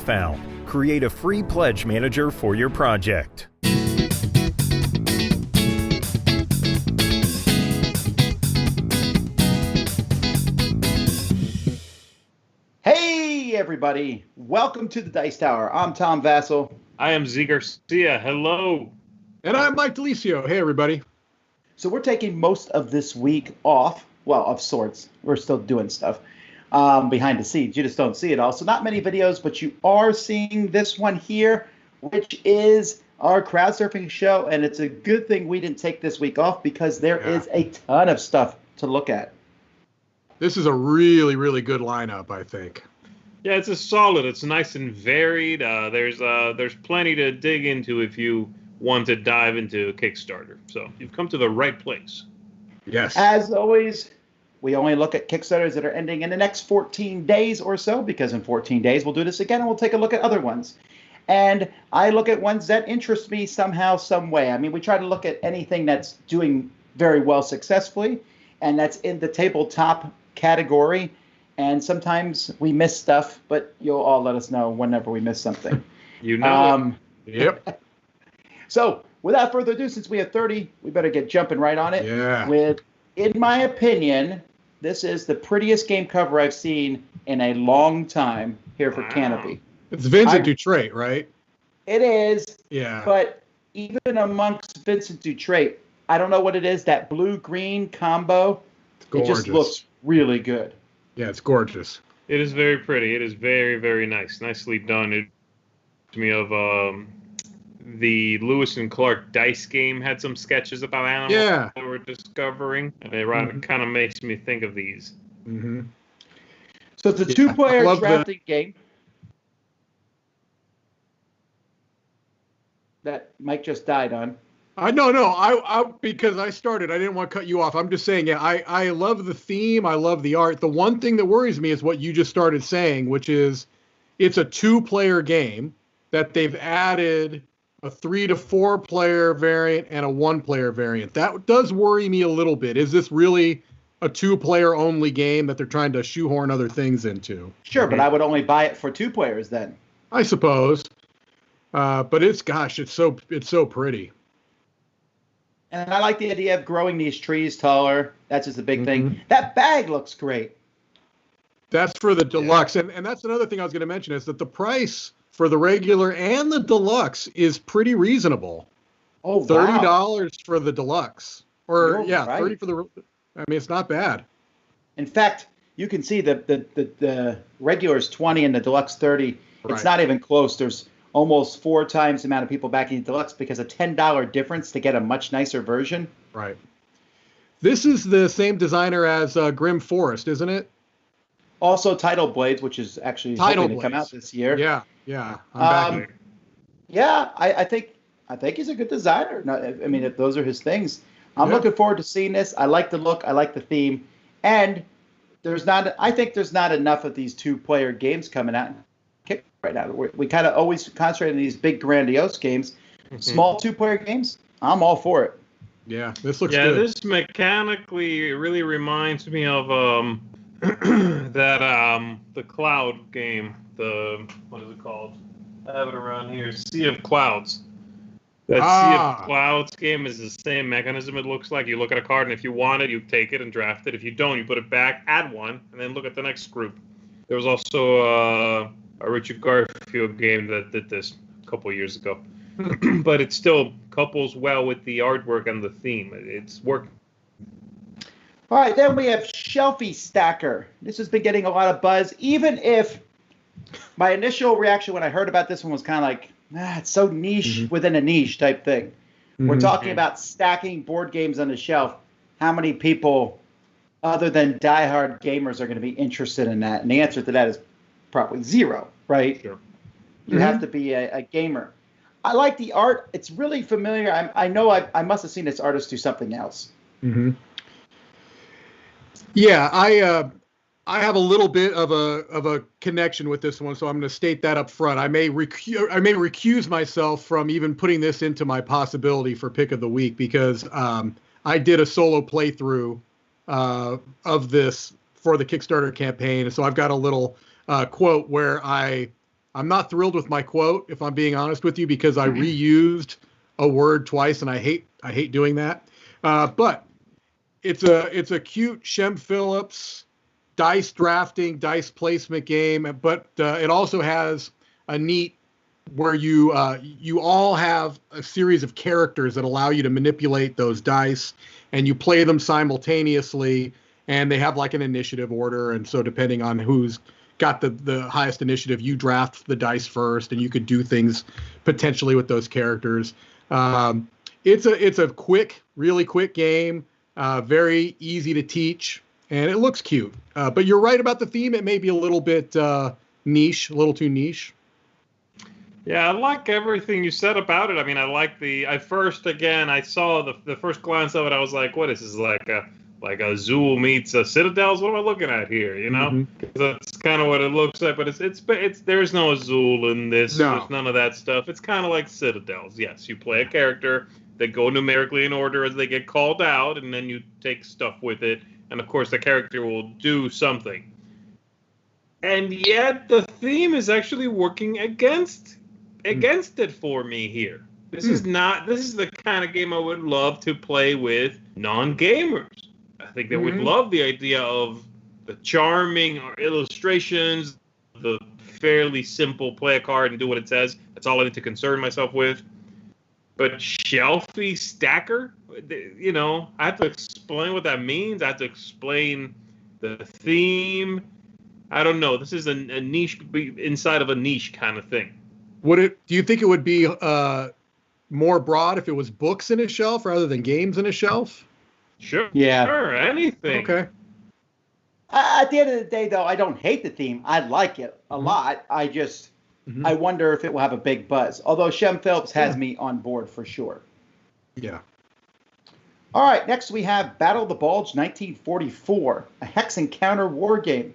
found. Create a free pledge manager for your project. Hey everybody, welcome to the Dice Tower. I'm Tom Vassell. I am Z Garcia. Hello. And I'm Mike Delisio. Hey everybody. So we're taking most of this week off, well, of sorts. We're still doing stuff behind the scenes. You just don't see it all. So not many videos, but you are seeing this one here, which is our Crowdsurfing show. And it's a good thing we didn't take this week off because there is a ton of stuff to look at. This is a really, really good lineup, I think. Yeah, it's a solid. It's nice and varied. There's plenty to dig into if you want to dive into Kickstarter. So you've come to the right place. Yes. As always, we only look at Kickstarters that are ending in the next 14 days or so, because in 14 days we'll do this again and we'll take a look at other ones. And I look at ones that interest me somehow, some way. I mean, we try to look at anything that's doing very well successfully, and that's in the tabletop category. And sometimes we miss stuff, but you'll all let us know whenever we miss something. You know Yep. So without further ado, since we have 30, we better get jumping right on it. Yeah. With, in my opinion, this is the prettiest game cover I've seen in a long time here for Canopy. It's Vincent Dutrait, right? It is. Yeah. But even amongst Vincent Dutrait, I don't know what it is, that blue-green combo, it just looks really good. Yeah, it's gorgeous. it is very pretty. It is very, very nice. Nicely done. It reminds me of the Lewis and Clark dice game had some sketches about animals that we're discovering, and it kind of makes me think of these. Mm-hmm. So it's a two-player drafting game that Mike just died on. No, because I started, I didn't want to cut you off. I'm just saying, I love the theme. I love the art. The one thing that worries me is what you just started saying, which is it's a two-player game that they've added a 3 to 4 player variant and a 1-player variant. That does worry me a little bit. Is this really a 2-player only game that they're trying to shoehorn other things into? Sure, but I would only buy it for 2 players then. I suppose. But it's so pretty. And I like the idea of growing these trees taller. That's just a big thing. That bag looks great. That's for the deluxe. And that's another thing I was going to mention is that the price for the regular and the deluxe is pretty reasonable. Oh, $30 for the deluxe. Or, You're right. 30 for the... I mean, it's not bad. In fact, you can see the regular is 20 and the deluxe 30. Right. It's not even close. There's almost 4 times the amount of people backing the deluxe because a $10 difference to get a much nicer version. Right. This is the same designer as Grim Forest, isn't it? Also, Tidal Blades, which is actually hoping to come out this year. Yeah. I'm back. Yeah, I think he's a good designer. No, I mean, if those are his things. I'm looking forward to seeing this. I like the look. I like the theme. And I think there's not enough of these 2-player games coming out right now. We kind of always concentrate on these big, grandiose games. Small 2-player games, I'm all for it. Yeah, this looks good. good. Yeah, this mechanically really reminds me of the Cloud game. What is it called? I have it around here. Sea of Clouds. That Sea of Clouds game is the same mechanism. It looks like you look at a card, and if you want it, you take it and draft it. If you don't, you put it back, add one, and then look at the next group. There was also a Richard Garfield game that did this a couple of years ago. But it still couples well with the artwork and the theme. It's working. All right, then we have Shelfie Stacker. This has been getting a lot of buzz, even if my initial reaction when I heard about this one was kind of like, it's so niche within a niche type thing. We're talking about stacking board games on the shelf. How many people, other than diehard gamers, are going to be interested in that? And the answer to that is probably 0, right? Sure. You have to be a gamer. I like the art. It's really familiar. I know I must have seen this artist do something else. Yeah, I have a little bit of a connection with this one, so I'm going to state that up front. I may recuse myself from even putting this into my possibility for pick of the week because I did a solo playthrough of this for the Kickstarter campaign, so I've got a little quote where I I'm not thrilled with my quote, if I'm being honest with you, because I reused a word twice, and I hate doing that. But it's a cute Shem Phillips dice drafting, dice placement game, but it also has a neat where you all have a series of characters that allow you to manipulate those dice, and you play them simultaneously, and they have like an initiative order, and so depending on who's got the highest initiative, you draft the dice first, and you could do things potentially with those characters. It's a really quick game, very easy to teach, and it looks cute. But you're right about the theme; it may be a little bit niche, a little too niche. Yeah, I like everything you said about it. I mean, I like I saw the first glance of it, I was like, what is this, like a Zool meets a Citadels? What am I looking at here? You know, that's kind of what it looks like. But it's there's no Zool in this. No. There's none of that stuff. It's kind of like Citadels. Yes, you play a character. They go numerically in order as they get called out, and then you take stuff with it. And of course, the character will do something. And yet, the theme is actually working against it for me here. This is the kind of game I would love to play with non-gamers. I think they would love the idea of the charming illustrations, the fairly simple play a card and do what it says. That's all I need to concern myself with. But Shelfie Stacker, you know, I have to explain what that means. I have to explain the theme. I don't know. This is a niche inside of a niche kind of thing. Do you think it would be more broad if it was books in a shelf rather than games in a shelf? Sure. Yeah. Sure, anything. Okay. At the end of the day, though, I don't hate the theme. I like it a lot. I just, I wonder if it will have a big buzz. Although Shem Phillips has me on board for sure. Yeah. All right, next we have Battle the Bulge 1944, a hex encounter war game.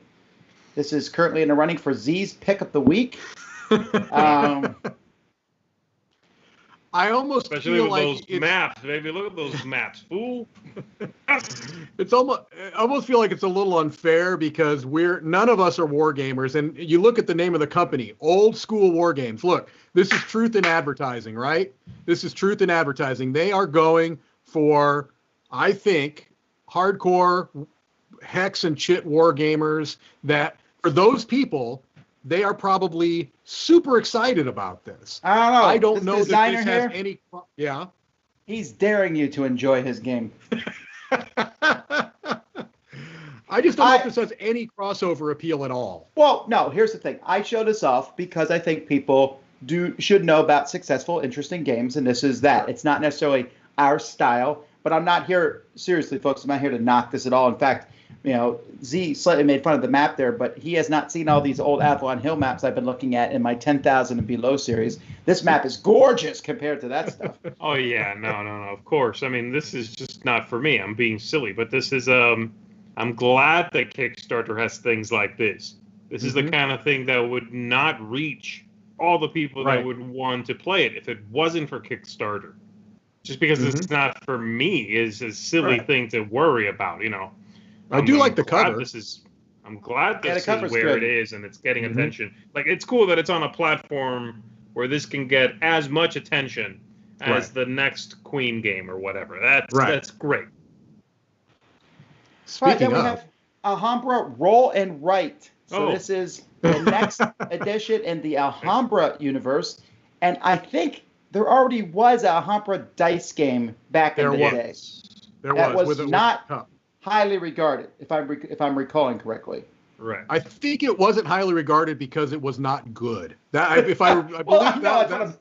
This is currently in the running for Z's Pick of the Week. I almost Especially feel with like those maps, baby. Look at those maps, fool. I almost feel like it's a little unfair because none of us are war gamers, and you look at the name of the company, Old School War Games. Look, this is truth in advertising, right? This is truth in advertising. They are going for, I think, hardcore hex and chit war gamers that, for those people, they are probably super excited about this. I don't know. I don't know that this here, has any... Yeah? He's daring you to enjoy his game. I just don't know if this has any crossover appeal at all. Well, no, here's the thing. I show this off because I think people should know about successful, interesting games, and this is that. It's not necessarily our style, but I'm not here, seriously, folks, I'm not here to knock this at all. In fact, you know, Z slightly made fun of the map there, but he has not seen all these old Avalon Hill maps I've been looking at in my 10,000 and below series. This map is gorgeous compared to that stuff. Oh, yeah. No, of course. I mean, this is just not for me. I'm being silly, but this is, I'm glad that Kickstarter has things like this. This is the kind of thing that would not reach all the people that would want to play it if it wasn't for Kickstarter. Just because it's not for me is a silly thing to worry about, you know. I do like the cover. I'm glad this is where good. It is and it's getting attention. Like, it's cool that it's on a platform where this can get as much attention as the next Queen game or whatever. That's great. Speaking of, we have Alhambra Roll and Write. So this is the next edition in the Alhambra universe, and I think there already was a Alhambra dice game back in the day. That was not highly regarded, if I'm recalling correctly. Right. I think it wasn't highly regarded because it was not good. I believe I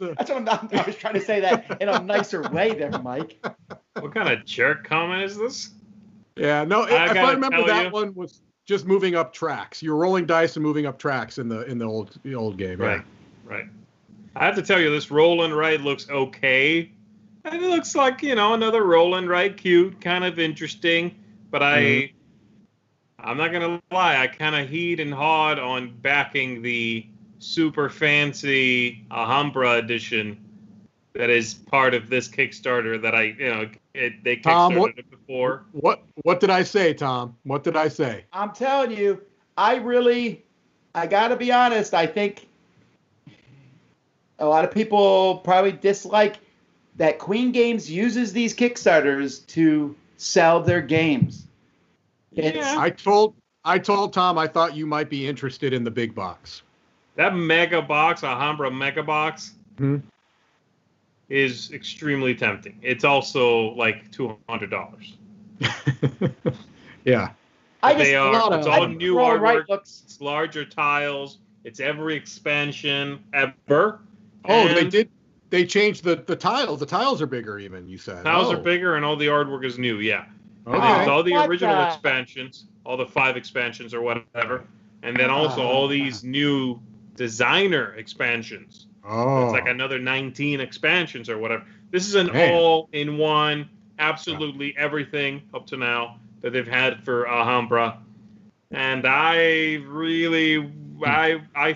was trying to say that in a nicer way there, Mike. What kind of jerk comment is this? Yeah, no. If I remember, that one was just moving up tracks. You're rolling dice and moving up tracks in the old game. Right. Right. I have to tell you, this roll and write looks okay. And it looks like, you know, another roll and write, cute, kind of interesting. But I'm not going to lie, I kind of heed and hawed on backing the super fancy Alhambra edition that is part of this Kickstarter that they Kickstarted it before. What did I say, Tom? What did I say? I'm telling you, I got to be honest, I think a lot of people probably dislike that Queen Games uses these Kickstarters to sell their games. I told Tom I thought you might be interested in the big box. That mega box, Alhambra mega box, is extremely tempting. It's also like $200. Yeah. It's all new artwork. It's larger tiles. It's every expansion ever. Oh, they changed the tiles. The tiles are bigger even, you said. Tiles are bigger and all the artwork is new, yeah. Okay. And then all the original expansions, all the 5 expansions or whatever. And then also all these new designer expansions. Oh. It's like another 19 expansions or whatever. This is an all-in-one, absolutely everything up to now that they've had for Alhambra. And I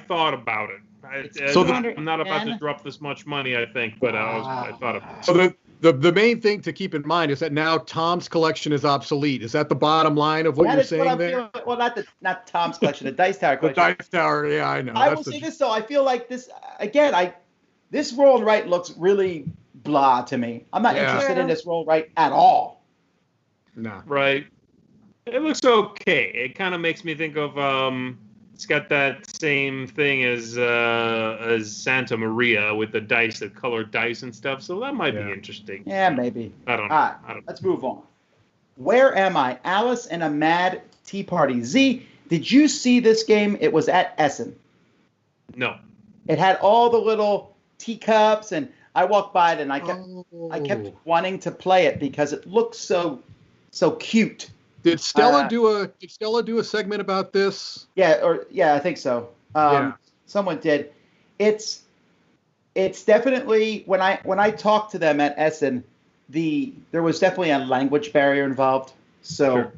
thought about it. I'm not about to drop this much money, I think, but I thought about it. So the main thing to keep in mind is that now Tom's collection is obsolete. Is that the bottom line of what you're saying there? Well, not Tom's collection, the Dice Tower collection. The Dice Tower, yeah, I know. I will say this though, I feel like this again. This roll and write looks really blah to me. I'm not interested in this roll and write at all. No. Right. It looks okay. It kind of makes me think of it's got that same thing as Santa Maria with the dice, the colored dice and stuff. So that might be interesting. Yeah, maybe. I don't know. All right, let's move on. Where Am I? Alice in a Mad Tea Party. Z, did you see this game? It was at Essen. No. It had all the little teacups, and I walked by it, and I kept wanting to play it because it looks so cute. Did Stella do a segment about this? Yeah, I think so. Someone did. It's definitely when I talked to them at Essen, there was definitely a language barrier involved. So sure.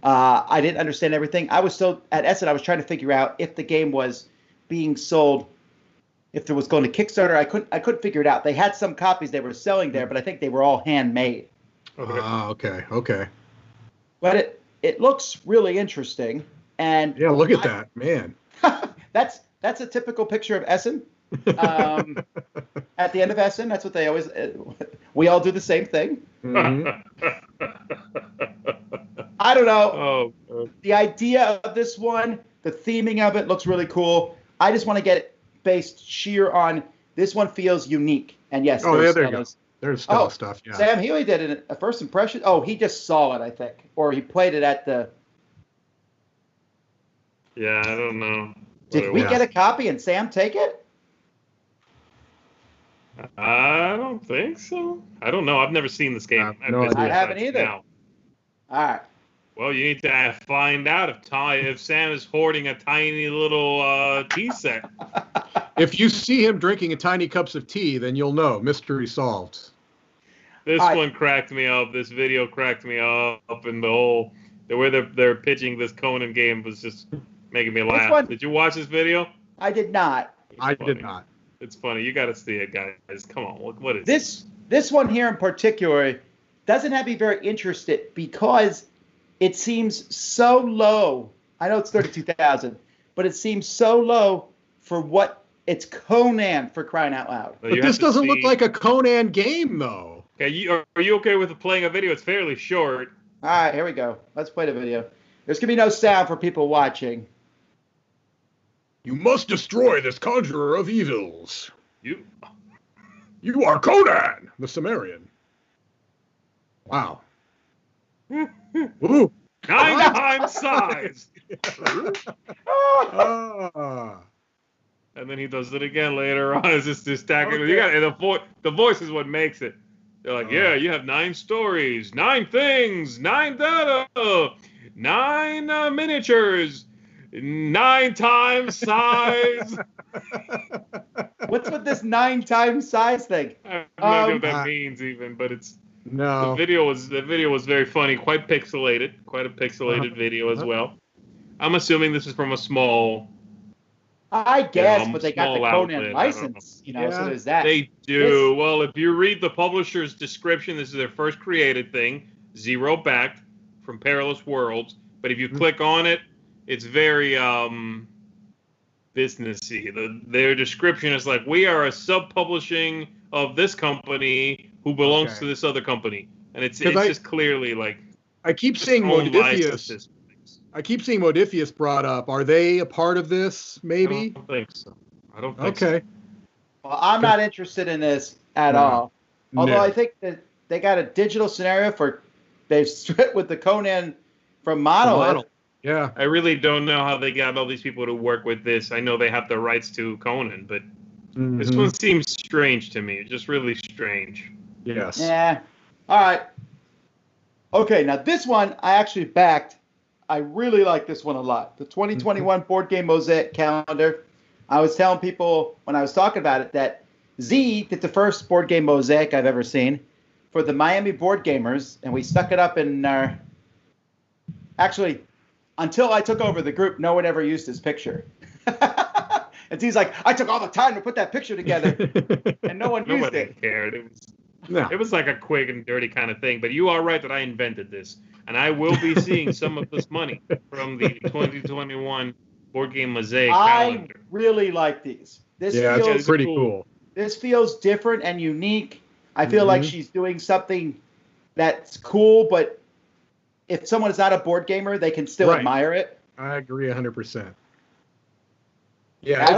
I didn't understand everything. I was still at Essen. I was trying to figure out if the game was being sold, if it was going to Kickstarter. I couldn't figure it out. They had some copies they were selling there, but I think they were all handmade. Okay. But it looks really interesting, and yeah, look at that, man. That's a typical picture of Essen. At the end of Essen, that's what they always. We all do the same thing. Mm-hmm. I don't know. The idea of this one, the theming of it looks really cool. I just want to get it based sheer on this one feels unique. And yes, there you go. There's Stella stuff. Yeah. Sam Healy did a first impression. Oh, he just saw it, I think, or he played it at the. Yeah, I don't know. Did we get a copy and Sam take it? I don't think so. I don't know. I've never seen this game. I haven't either. Now. All right. Well, you need to find out if Sam is hoarding a tiny little tea set. If you see him drinking tiny cups of tea, then you'll know. Mystery solved. This one cracked me up. This video cracked me up, and the way they're pitching this Conan game was just making me laugh. Did you watch this video? I did not. I did not. It's funny. You got to see it, guys. Come on. What is this? This one here in particular doesn't have me very interested because it seems so low. I know it's 32,000, but it seems so low for what it's Conan, for crying out loud. But this doesn't look like a Conan game, though. Okay, are you okay with playing a video? It's fairly short. All right, here we go. Let's play the video. There's going to be no sound for people watching. You must destroy this conjurer of evils. You are Conan, the Cimmerian. Wow. Ooh. 9 times size. And then he does it again later on. It's just this stacking. Okay. The voice is what makes it. They're like, yeah, you have 9 stories, 9 things, 9 data, 9 miniatures, 9 times size. What's with this 9 times size thing? I have no idea what that means even, but it's the video was very funny, quite a pixelated video as well. I'm assuming this is from a small. I guess, but they got the Conan license, so there's that. They do. Well, if you read the publisher's description, this is their first created thing, zero backed from Perilous Worlds. But if you click on it, it's very businessy. Their description is like, we are a sub-publishing of this company who belongs to this other company, and it's just clearly like. I keep seeing Modifius. I keep seeing Modifius brought up. Are they a part of this? Maybe. I don't think so. I don't think so. Okay. Well, I'm not interested in this at all. Although I think that they got a digital scenario they've stripped with the Conan from Monolith. Yeah. I really don't know how they got all these people to work with this. I know they have the rights to Conan, but this one seems strange to me. Just really strange. Yes. Yeah. All right. Okay, now this one I actually backed. I really like this one a lot. The 2021 Board Game Mosaic calendar. I was telling people when I was talking about it that Z did the first Board Game Mosaic I've ever seen for the Miami Board Gamers, and we stuck it up in our... Actually, until I took over the group, no one ever used his picture. And Z's like, I took all the time to put that picture together, and no one used Nobody it. cared. It was like a quick and dirty kind of thing. But you are right that I invented this, and I will be seeing some of this money from the 2021 Board Game Mosaic calendar. I really like these. This feels pretty cool. This feels different and unique. I feel like she's doing something that's cool, but if someone is not a board gamer, they can still admire it. I agree 100%. Yeah, I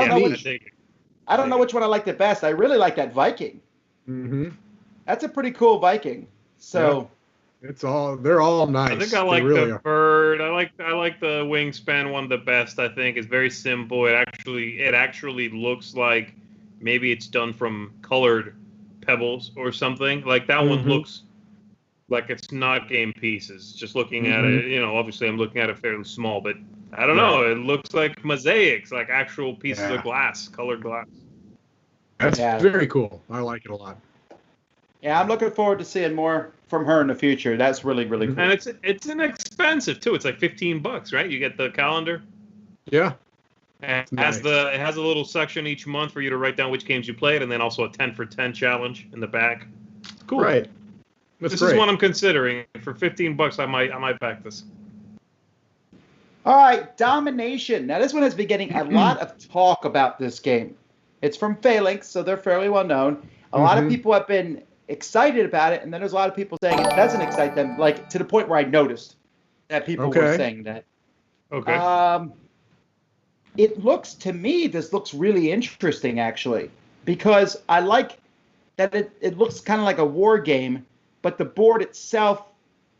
don't know which one I like the best. I really like that Viking. Mm-hmm. That's a pretty cool Viking. So they're all nice. I think I like the bird. I like the wingspan one the best. I think it's very simple. It actually looks like maybe it's done from colored pebbles or something. Like that one looks like it's not game pieces. Just looking at it, obviously I'm looking at it fairly small, but I don't know. It looks like mosaics, like actual pieces of glass, colored glass. That's very cool. I like it a lot. Yeah, I'm looking forward to seeing more from her in the future. That's really, really cool. And it's inexpensive too. It's like $15, right? You get the calendar. Yeah. And it has a little section each month for you to write down which games you played, and then also a 10 for 10 challenge in the back. It's cool. Right. This is one I'm considering. For $15, I might back this. All right, Domination. Now this one has been getting a lot of talk about this game. It's from Phalanx, so they're fairly well known. A lot of people have been excited about it, and then there's a lot of people saying it doesn't excite them, like to the point where I noticed that people were saying that. Okay. This looks really interesting, actually, because I like that it looks kind of like a war game, but the board itself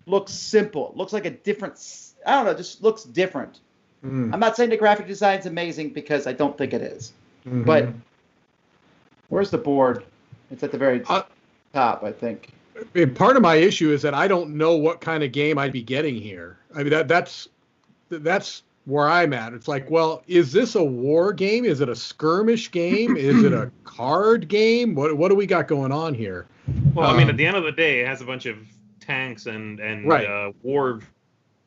looks simple. It looks like a different, I don't know, just looks different. I'm not saying the graphic design is amazing because I don't think it is. But where's the board? It's at the very top, I think. Part of my issue is that I don't know what kind of game I'd be getting here. I mean, that's where I'm at. It's like, well, is this a war game? Is it a skirmish game? Is it a card game? What do we got going on here? Well, I mean, at the end of the day, it has a bunch of tanks and war.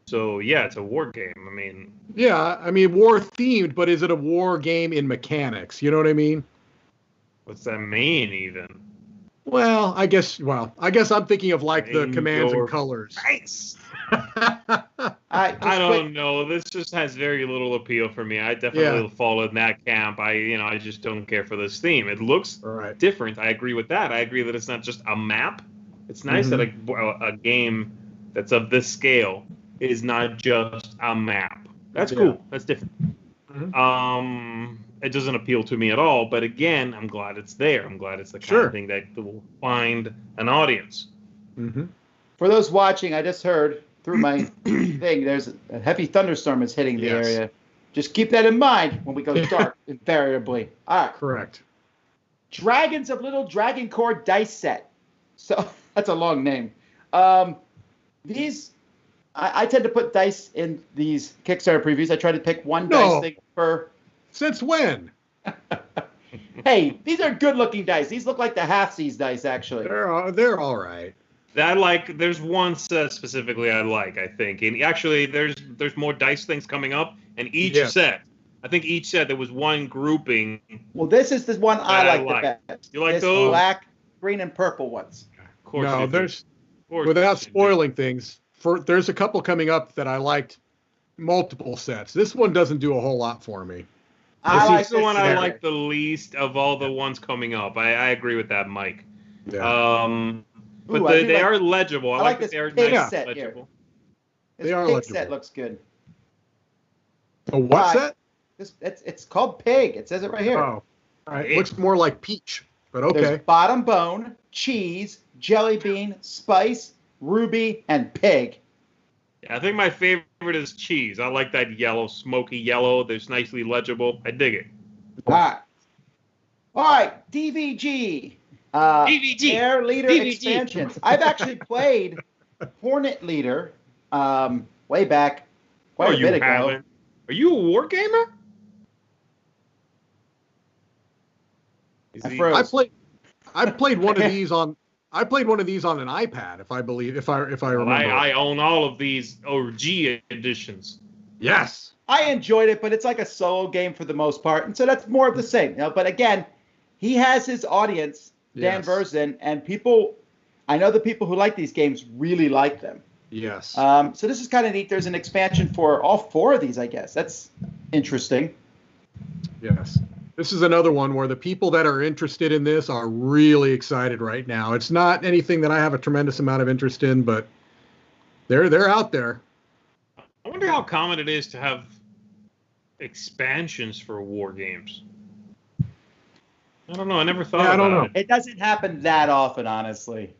So, yeah, it's a war game. I mean... Yeah, I mean, war-themed, but is it a war game in mechanics? You know what I mean? What's that mean, even? Well, I guess I'm thinking of, like, the commands and colors. Nice! I don't know. This just has very little appeal for me. I definitely fall in that camp. I just don't care for this theme. It looks different. I agree with that. I agree that it's not just a map. It's nice that a game that's of this scale is not just a map. That's cool. That's different. It doesn't appeal to me at all, but again, I'm glad it's there. I'm glad it's the kind of thing that will find an audience. For those watching, I just heard through my thing, there's a heavy thunderstorm is hitting the area. Just keep that in mind when we go dark, invariably. All right. Correct. Dragons of Little Dragon Core dice set. So that's a long name. These... I tend to put dice in these Kickstarter previews. I try to pick one dice thing per... Since when? Hey, these are good-looking dice. These look like the half-seas dice, actually. They're all right. There's one set specifically I like, I think. And actually, there's more dice things coming up. And each set, I think each set, there was one grouping. Well, this is the one I like the best. You like those? Black, green, and purple ones. Of course. Without spoiling things... There's a couple coming up that I liked multiple sets. This one doesn't do a whole lot for me. This is the one I like the least of all the ones coming up. I agree with that, Mike. Yeah. But they are legible. I like that they're nice set legible. This pig set looks good. A what set? It's called Pig. It says it right here. Oh, all right. It looks more like peach, but okay. There's bottom bone, cheese, jelly bean, spice, ruby, and pig. Yeah, I think my favorite is cheese. I like that yellow, smoky yellow. That's nicely legible. I dig it. All right. DVG. Air Leader expansions. I've actually played Hornet Leader way back quite a bit ago. Are you a war gamer? I played one of these on an iPad, if I remember. I own all of these OG editions. Yes. I enjoyed it, but it's like a solo game for the most part, and so that's more of the same. But again, he has his audience, Dan Verzin, and I know the people who like these games really like them. Yes. So this is kind of neat. There's an expansion for all 4 of these, I guess. That's interesting. Yes. This is another one where the people that are interested in this are really excited right now. It's not anything that I have a tremendous amount of interest in, but they're out there. I wonder how common it is to have expansions for war games. I don't know. I never thought about it. It doesn't happen that often, honestly.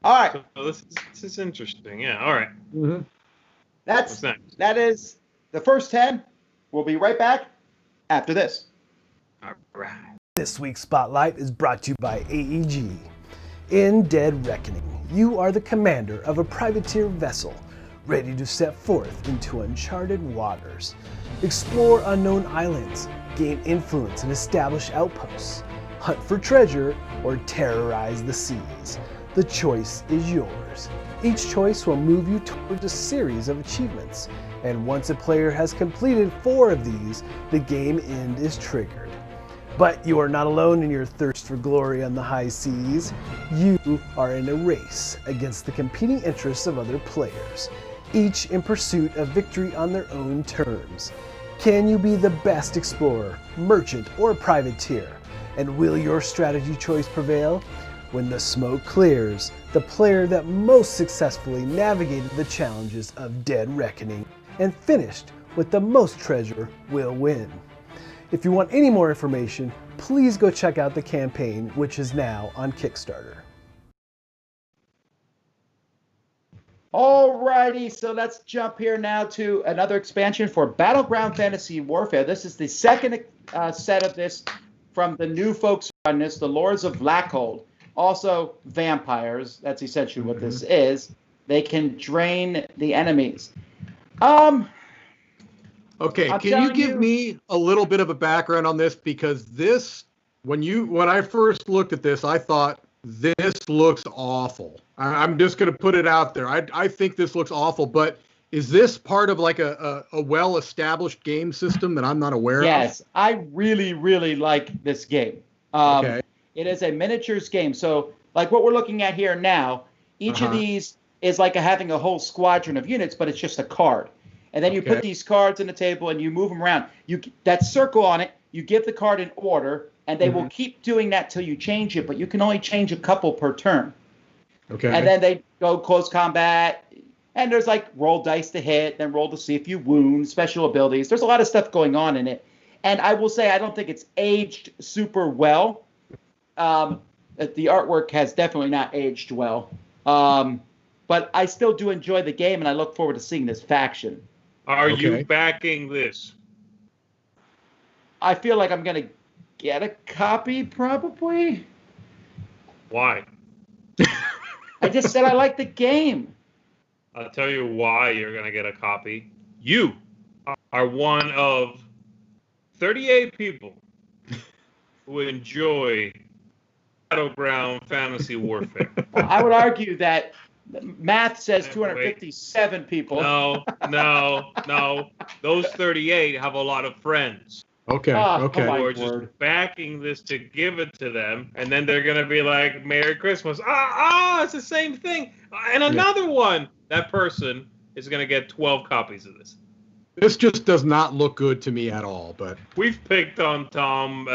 All right. So this is interesting. Yeah. All right. Mm-hmm. That is the first 10. We'll be right back after this. All right. This week's Spotlight is brought to you by AEG. In Dead Reckoning, you are the commander of a privateer vessel, ready to set forth into uncharted waters. Explore unknown islands, gain influence and establish outposts, hunt for treasure, or terrorize the seas. The choice is yours. Each choice will move you towards a series of achievements, and once a player has completed 4 of these, the game end is triggered. But you are not alone in your thirst for glory on the high seas. You are in a race against the competing interests of other players, each in pursuit of victory on their own terms. Can you be the best explorer, merchant, or privateer? And will your strategy choice prevail? When the smoke clears, the player that most successfully navigated the challenges of Dead Reckoning and finished with the most treasure will win. If you want any more information, please go check out the campaign, which is now on Kickstarter. Alrighty, so let's jump here now to another expansion for Battleground Fantasy Warfare. This is the second set of this from the new folks on this, the Lords of Blackhold. Also, vampires. That's essentially what this is. They can drain the enemies. Okay, can you give me a little bit of a background on this? Because this, when I first looked at this, I thought this looks awful. I'm just going to put it out there. I think this looks awful, but is this part of like a well-established game system that I'm not aware of? Yes, I really, really like this game. Okay. It is a miniatures game. So like what we're looking at here now, each of these is like having a whole squadron of units, but it's just a card. And then you put these cards on the table and you move them around. That circle on it, you give the card in order, and they will keep doing that till you change it, but you can only change a couple per turn. Okay. And then they go close combat, and there's like roll dice to hit, then roll to see if you wound, special abilities. There's a lot of stuff going on in it. And I will say I don't think it's aged super well. The artwork has definitely not aged well. But I still do enjoy the game, and I look forward to seeing this faction. Are you backing this? I feel like I'm going to get a copy, probably. Why? I just said I like the game. I'll tell you why you're going to get a copy. You are one of 38 people who enjoy Battleground Fantasy Warfare. I would argue that math says 257 people. No. Those 38 have a lot of friends. Okay. Oh, okay. my Who are word. just backing this to give it to them, and then they're gonna be like, "Merry Christmas!" It's the same thing. And another one. That person is gonna get 12 copies of this. This just does not look good to me at all. But we've picked on Tom.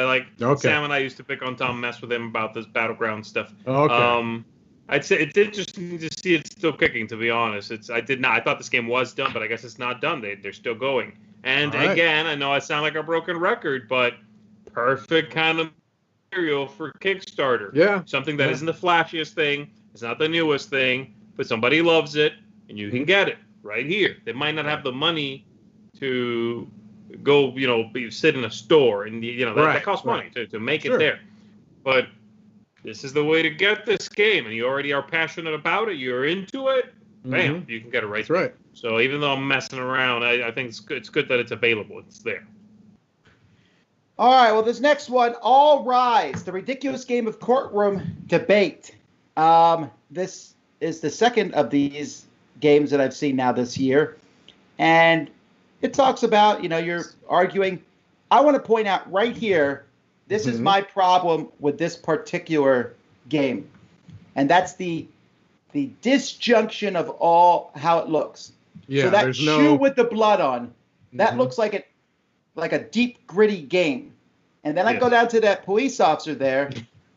Sam and I used to pick on Tom, mess with him about this Battleground stuff. Okay. I'd say it's interesting to see it still kicking. To be honest, I thought this game was done, but I guess it's not done. They're still going. And again, I know I sound like a broken record, but perfect kind of material for Kickstarter. Yeah. Something that isn't the flashiest thing. It's not the newest thing, but somebody loves it, and you can get it right here. They might not have the money to go, sit in a store, and that costs money to make it there. But this is the way to get this game, and you already are passionate about it. You're into it. Bam, you can get it right there. Right. So even though I'm messing around, I think it's good that it's available. It's there. All right, well, this next one, All Rise, the ridiculous game of courtroom debate. This is the second of these games that I've seen now this year. And it talks about, you're arguing. I want to point out right here, this is my problem with this particular game. And that's the disjunction of how it looks. Yeah, so that shoe with the blood on, that looks like a deep, gritty game. And then I go down to that police officer there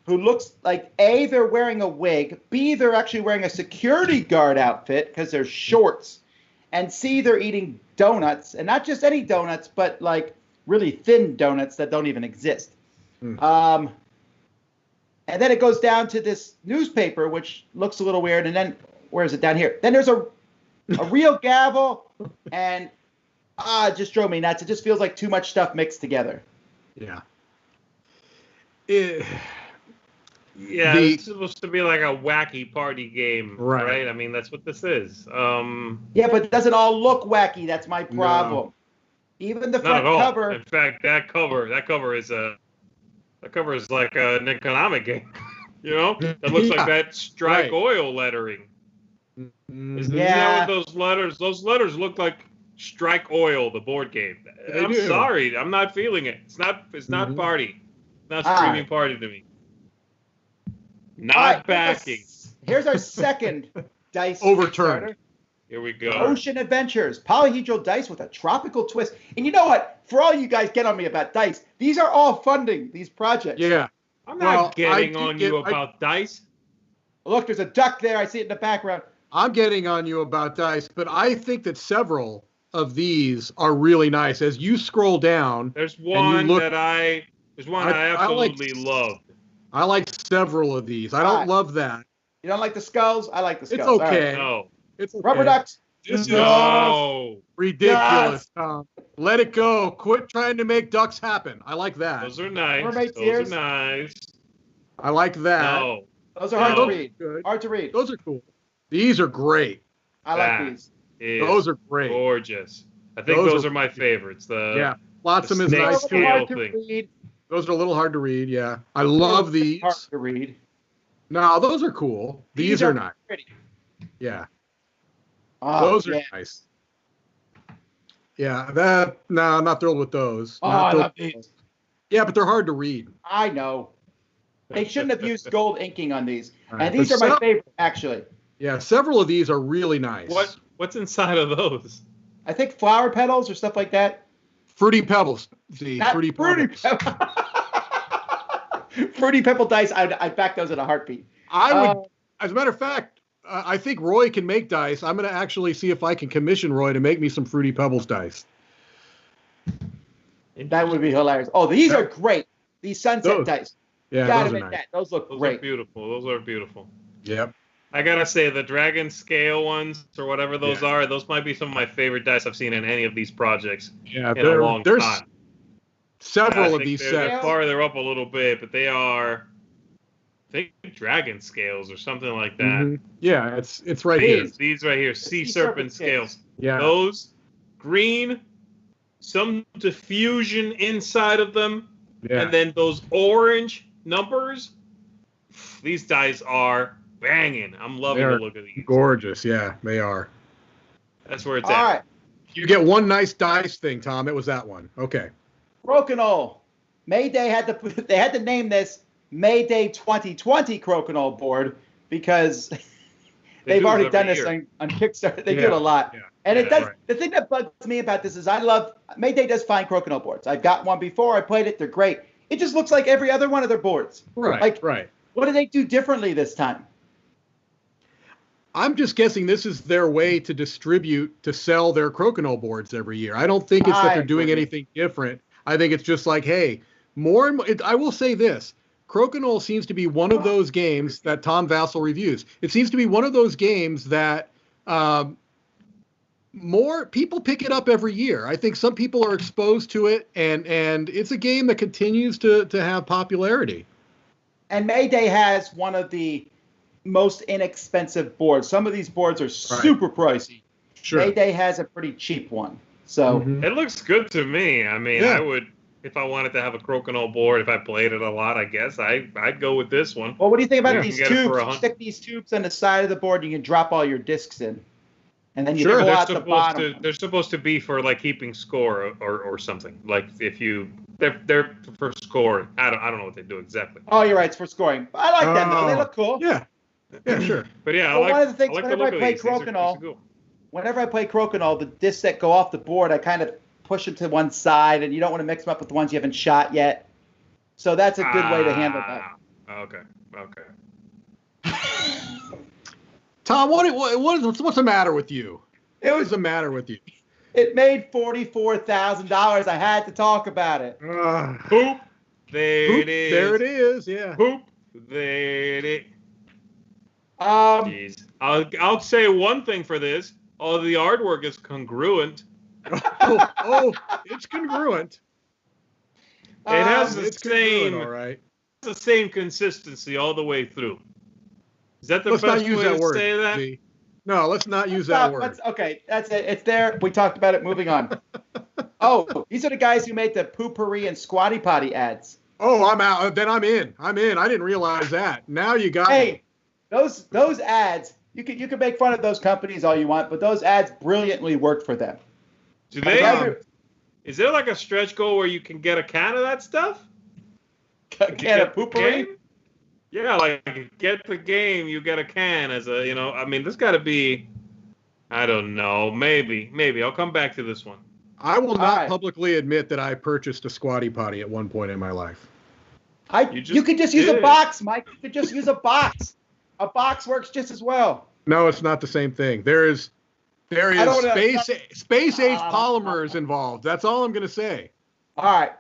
who looks like, A, they're wearing a wig, B, they're actually wearing a security guard outfit because they're shorts, and C, they're eating donuts, and not just any donuts, but like really thin donuts that don't even exist. And then it goes down to this newspaper, which looks a little weird, and then, where is it down here? Then there's a real gavel, and it just drove me nuts. It just feels like too much stuff mixed together. Yeah. It's supposed to be like a wacky party game, right? I mean, that's what this is. Yeah, but it doesn't all look wacky. That's my problem. No. Even the front cover. In fact, that cover is like an economic game. That looks like that Strike Oil lettering. Isn't that what those letters? Those letters look like Strike Oil, the board game. I'm sorry, I'm not feeling it. It's not party. It's not screaming party to me. Not backing. Here's our second dice overturned. Kickstarter. Here we go. Ocean Adventures, polyhedral dice with a tropical twist. And you know what? For all you guys get on me about dice, these are all funding these projects. Yeah. I'm not getting on you about dice. Look, there's a duck there. I see it in the background. I'm getting on you about dice, but I think that several of these are really nice. As you scroll down, there's one I absolutely love. I like several of these. I don't love that. You don't like the skulls? I like the skulls. It's okay. Right. No. It's okay. Rubber ducks. No. Ridiculous, Tom. Let it go. Quit trying to make ducks happen. I like that. Those are nice. Those are nice. I like that. No. Those are hard to read. Good. Hard to read. Those are cool. These are great. I like these. Those are great. Gorgeous. I think those are my favorites. Flotsam is nice too. Read. Those are a little hard to read. Yeah, I love these. Hard to read. No, those are cool. These are nice. Pretty. Yeah. Those are nice. Yeah, I'm not thrilled with those. I love these. Yeah, but they're hard to read. I know. They shouldn't have used gold inking on these. And these are my favorite, actually. Yeah, several of these are really nice. What's inside of those? I think flower petals or stuff like that. Fruity Pebbles. Fruity Pebbles. Fruity Pebble dice. I'd back those in a heartbeat. I would. As a matter of fact, I think Roy can make dice. I'm going to actually see if I can commission Roy to make me some Fruity Pebbles dice. That would be hilarious. Oh, these are great. These sunset dice. Yeah, gotta admit that. Those look great. Those are beautiful. Yep. I gotta say, the dragon scale ones, or whatever those are, those might be some of my favorite dice I've seen in any of these projects in a long time. Several of these sets. They're up a little bit, but they are, I think, dragon scales or something like that. Mm-hmm. Yeah, it's right here. These right here, sea serpent scales. Yeah. Those, green, some diffusion inside of them, and then those orange numbers. These dice are banging. I'm loving the look of these. Gorgeous, yeah, they are. That's where it's at. All right. You get one nice dice thing, Tom. It was that one. Okay. Crokinole. Mayday they had to name this Mayday 2020 Crokinole board because they've already done every this year. on Kickstarter. They do it a lot. Yeah. And it does. Right. The thing that bugs me about this is Mayday does fine Crokinole boards. I've got one before. I played it. They're great. It just looks like every other one of their boards. Right. What do they do differently this time? I'm just guessing this is their way to sell their Crokinole boards every year. I don't think it's that they're doing anything different. I think it's just like, hey, more and more. I will say this. Crokinole seems to be one of those games that Tom Vassell reviews. It seems to be one of those games that more people pick it up every year. I think some people are exposed to it, and it's a game that continues to have popularity. And Mayday has one of the most inexpensive boards. Some of these boards are super pricey. Sure. Mayday has a pretty cheap one. So It looks good to me. I mean, I would, if I wanted to have a Crokinole board, if I played it a lot, I guess I'd go with this one. Well, what do you think about Yeah, these you can get it tubes? for You stick these tubes on the side of the board, and you can drop all your discs in. And then you pull They're out the bottom. they're supposed to be for like keeping score or something. Like if you they're for scoring. I don't know what they do exactly. Oh, you're right. It's for scoring. I like them though. They look cool. Yeah, sure. But yeah, Well, one of the things I like whenever I play Crokinole, the discs that go off the board, I kind of push them to one side, and you don't want to mix them up with the ones you haven't shot yet. So that's a good way to handle that. Okay. Tom, what's the matter with you? What's the matter with you? It made $44,000. I had to talk about it. Boop. It is. There it is. Yeah. Boop. There it is. Jeez. I'll say one thing for this. All the artwork is congruent. It's congruent. It has the It's same, congruent, all right. the same consistency all the way through. Is that the Let's best not use way that to word. say that? Z. No, let's not use that word. Okay, that's it. It's there. We talked about it. Moving on. Oh, these are the guys who made the Poopery and Squatty Potty ads. Oh, I'm out. Then I'm in. I didn't realize that. Now you got me. Hey, those ads. You can make fun of those companies all you want, but those ads brilliantly worked for them. Do they? Is there like a stretch goal where you can get a can of that stuff? Can of Poopery? Yeah, like get the game, you get a can as a, I mean, this got to be, I don't know, maybe. I'll come back to this one. I will not publicly admit that I purchased a Squatty Potty at one point in my life. You could just use a box, Mike. You could just use a box. A box works just as well. No, it's not the same thing. There is space age polymers involved. That's all I'm going to say. All right.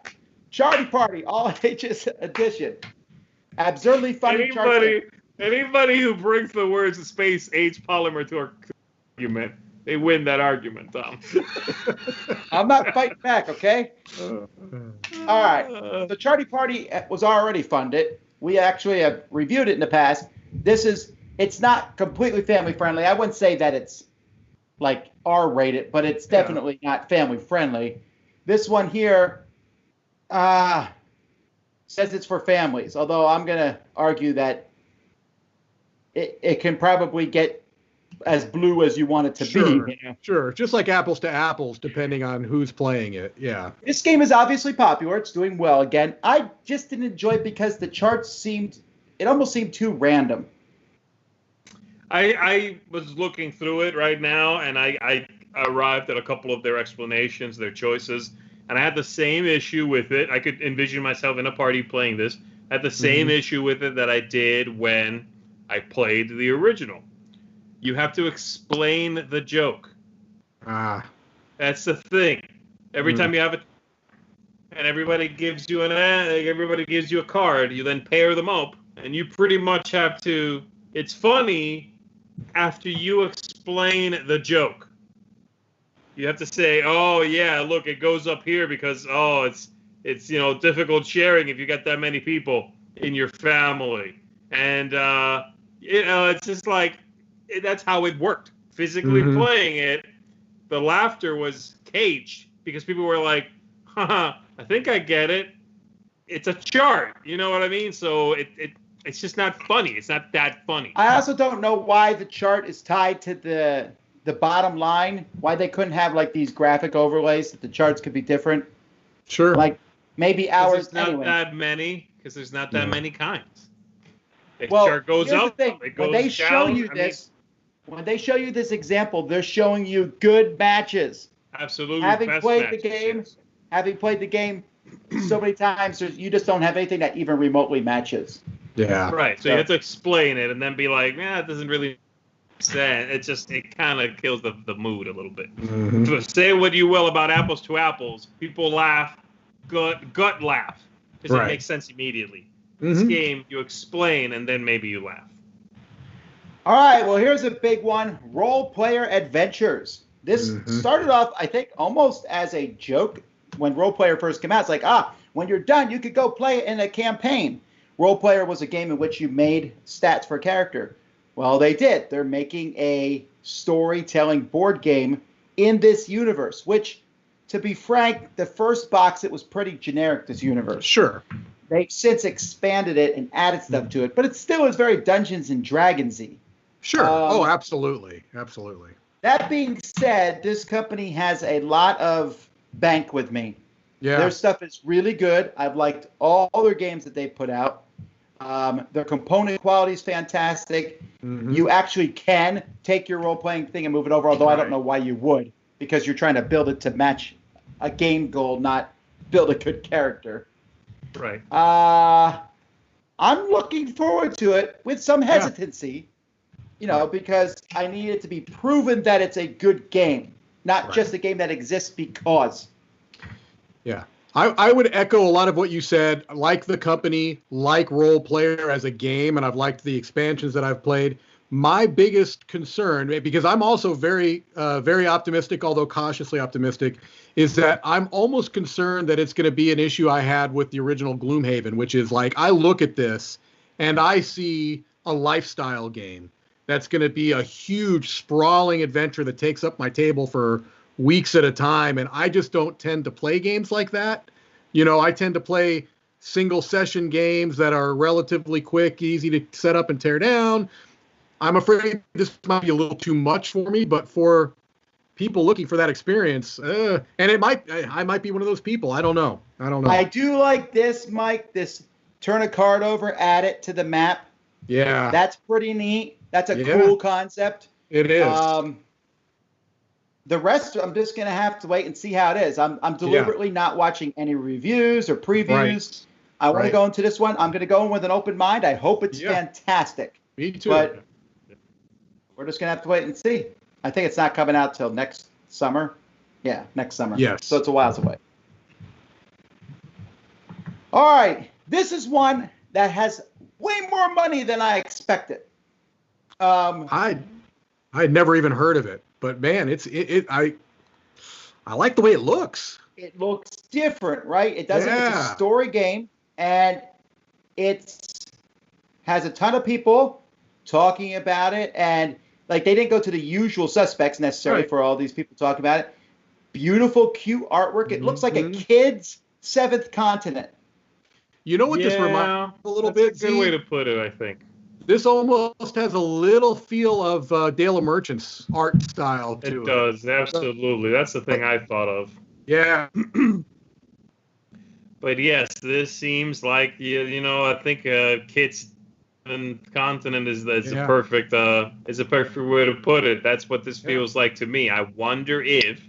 Charity Party, all ages edition. Absurdly funny. Anybody who brings the words space age polymer to our argument, they win that argument, Tom. I'm not fighting back, okay? All right. The Charity Party was already funded. We actually have reviewed it in the past. It's not completely family friendly. I wouldn't say that it's like R-rated, but it's definitely not family friendly. This one here says it's for families, although I'm going to argue that it can probably get as blue as you want it to be. Sure. Just like apples to apples, depending on who's playing it. Yeah. This game is obviously popular. It's doing well again. I just didn't enjoy it because the charts almost seemed too random. I was looking through it right now, and I arrived at a couple of their explanations, their choices, and I had the same issue with it. I could envision myself in a party playing this. I had the same issue with it that I did when I played the original. You have to explain the joke. That's the thing. Every time you have it, and everybody gives you a card, you then pair them up, and you pretty much have to. It's funny after you explain the joke. You have to say, "Oh yeah, look, it goes up here because it's difficult sharing if you got that many people in your family," and it's just like that's how it worked. Physically playing it, the laughter was caged because people were like, "Haha, I think I get it. It's a chart." You know what I mean? So it's just not funny. It's not that funny. I also don't know why the chart is tied to the bottom line, why they couldn't have like these graphic overlays that the charts could be different. Sure. Like maybe hours there's not anyway. that many, because there's not that many kinds. If Well, chart goes here's up, the thing. it goes When they down. show you this, when they show you this example, they're showing you good matches. Absolutely. Having best played matches, the game, yes. having played the game so many times, you just don't have anything that even remotely matches. Yeah. Right. So you have to explain it and then be like, it doesn't really make sense. It kind of kills the mood a little bit. Mm-hmm. So say what you will about apples to apples. People laugh, gut laugh, because Right. it makes sense immediately. Mm-hmm. This game, you explain and then maybe you laugh. All right, well, here's a big one, Role Player Adventures. This started off, I think, almost as a joke when Role Player first came out. It's like, when you're done, you could go play it in a campaign. Role Player was a game in which you made stats for a character. Well, they did. They're making a storytelling board game in this universe, which, to be frank, the first box, it was pretty generic, this universe. Sure. They've since expanded it and added stuff to it, but it still is very Dungeons and Dragons-y. Sure. Absolutely. Absolutely. That being said, this company has a lot of bank with me. Yeah. Their stuff is really good. I've liked all their games that they put out. Their component quality is fantastic. Mm-hmm. You actually can take your role-playing thing and move it over, although I don't know why you would, because you're trying to build it to match a game goal, not build a good character. Right. I'm looking forward to it with some hesitancy, because I need it to be proven that it's a good game, not just a game that exists because. Yeah. I would echo a lot of what you said. Like the company, like Role Player as a game, and I've liked the expansions that I've played. My biggest concern, because I'm also very, very optimistic, although cautiously optimistic, is that I'm almost concerned that it's going to be an issue I had with the original Gloomhaven, which is like, I look at this and I see a lifestyle game that's going to be a huge, sprawling adventure that takes up my table for weeks at a time, and I just don't tend to play games like that. I tend to play single session games that are relatively quick, easy to set up and tear down. I'm afraid this might be a little too much for me, but for people looking for that experience, and I might be one of those people. I don't know. I do like this, Mike, this turn a card over, add it to the map. Yeah. That's pretty neat. That's a cool concept. It is. The rest, I'm just going to have to wait and see how it is. I'm deliberately not watching any reviews or previews. Right. I want to go into this one. I'm going to go in with an open mind. I hope it's fantastic. Me too. But we're just going to have to wait and see. I think it's not coming out till next summer. Yeah, next summer. Yes. So it's a while away. All right. This is one that has way more money than I expected. I'd never even heard of it. But man, I like the way it looks. It looks different, right? It's a story game, and it has a ton of people talking about it, and they didn't go to the usual suspects necessarily for all these people talking about it. Beautiful, cute artwork. It looks like a kid's Seventh Continent. You know what this reminds me a little bit? That's a good way to put it, I think. This almost has a little feel of Dale of Merchant's art style to it. It does, absolutely. That's the thing I thought of. Yeah. But yes, this seems like I think Kit's Continent is a perfect way to put it. That's what this feels like to me. I wonder if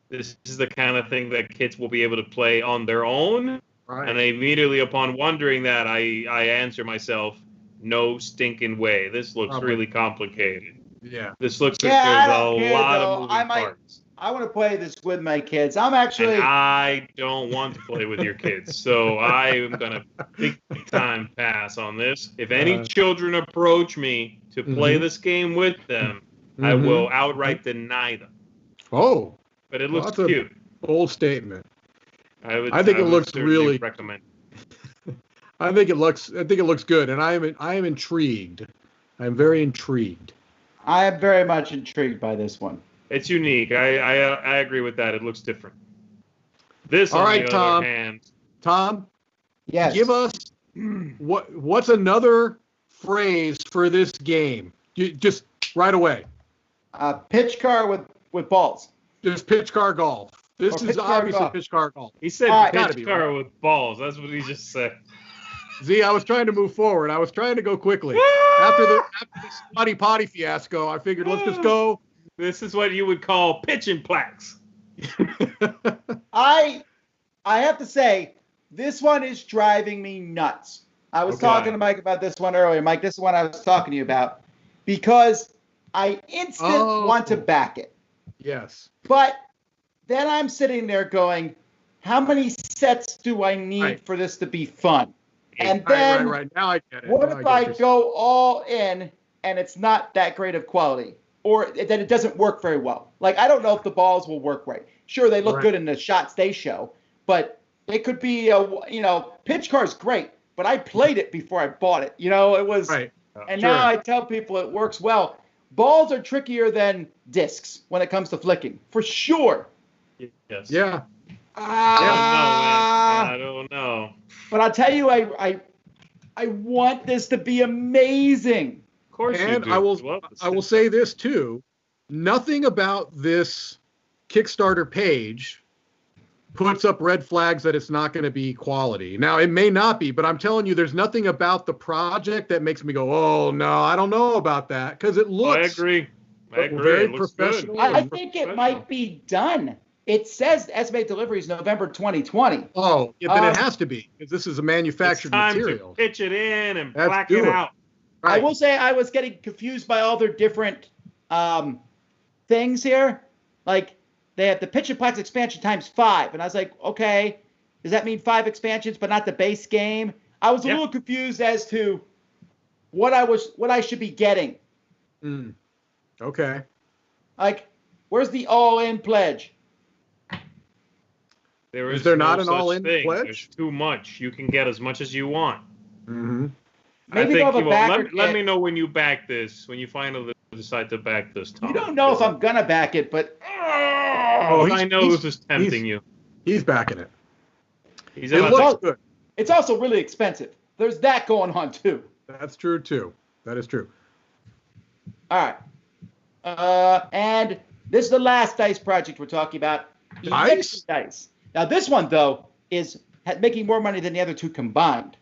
this is the kind of thing that kids will be able to play on their own. Right. And immediately upon wondering that, I answer myself, no stinking way. This looks really complicated. Yeah. This looks like there's a lot of moving parts. I want to play this with my kids. I don't want to play with your kids, so I am going to big time pass on this. If any children approach me to play this game with them, I will outright deny them. Oh. But it looks cute. Bold statement. I think it looks really recommend. I think it looks good, and I am intrigued. I'm very intrigued. I am very much intrigued by this one. It's unique. I agree with that. It looks different. This, all right, on the Tom. other hand, Tom, yes. Give us what's another phrase for this game? Just right away. Pitch car with balls. Just pitch car golf. This is obviously pitch car golf. He said pitch car with balls. That's what he just said. Z, I was trying to move forward. I was trying to go quickly. After the Spotty Potty fiasco, I figured let's just go. This is what you would call pitching plaques. I have to say, this one is driving me nuts. I was talking to Mike about this one earlier. Mike, this is one I was talking to you about because I instantly want to back it. Yes. But then I'm sitting there going, how many sets do I need for this to be fun? And then right. Now I get it. What if I go all in and it's not that great of quality? Or that it doesn't work very well? Like, I don't know if the balls will work right. Sure, they look good in the shots they show, but it could be, pitch car's great, but I played it before I bought it. It was, and now I tell people it works well. Balls are trickier than discs when it comes to flicking, for sure. Yes. Yeah. I don't know. But I'll tell you, I want this to be amazing. Of course and you do. I will say this too. Nothing about this Kickstarter page puts up red flags that it's not going to be quality. Now, it may not be, but I'm telling you, there's nothing about the project that makes me go, oh, no, I don't know about that. Because it looks... I agree. Very It looks professional. good. I think it might be done. It says estimated delivery is November 2020. Oh, yeah, then it has to be, because this is a manufactured material. It's time to pitch it in and black it out. Right. I will say I was getting confused by all their different things here. Like, they have the Pitch and Plex expansion times 5. And I was like, okay, does that mean 5 expansions but not the base game? I was a little confused as to what I should be getting. Okay. Like, where's the all-in pledge? Is there not no an such all-in thing. pledge? There's too much. You can get as much as you want. Mm-hmm. Maybe I they'll think have a backer let me know when you back this, when you finally decide to back this, Tom. You don't know if I'm going to back it, but... I know this is tempting you. He's backing it. It looks good. It's also really expensive. There's that going on, too. That's true, too. That is true. All right. And this is the last dice project we're talking about. Dice. Now, this one, though, is making more money than the other two combined.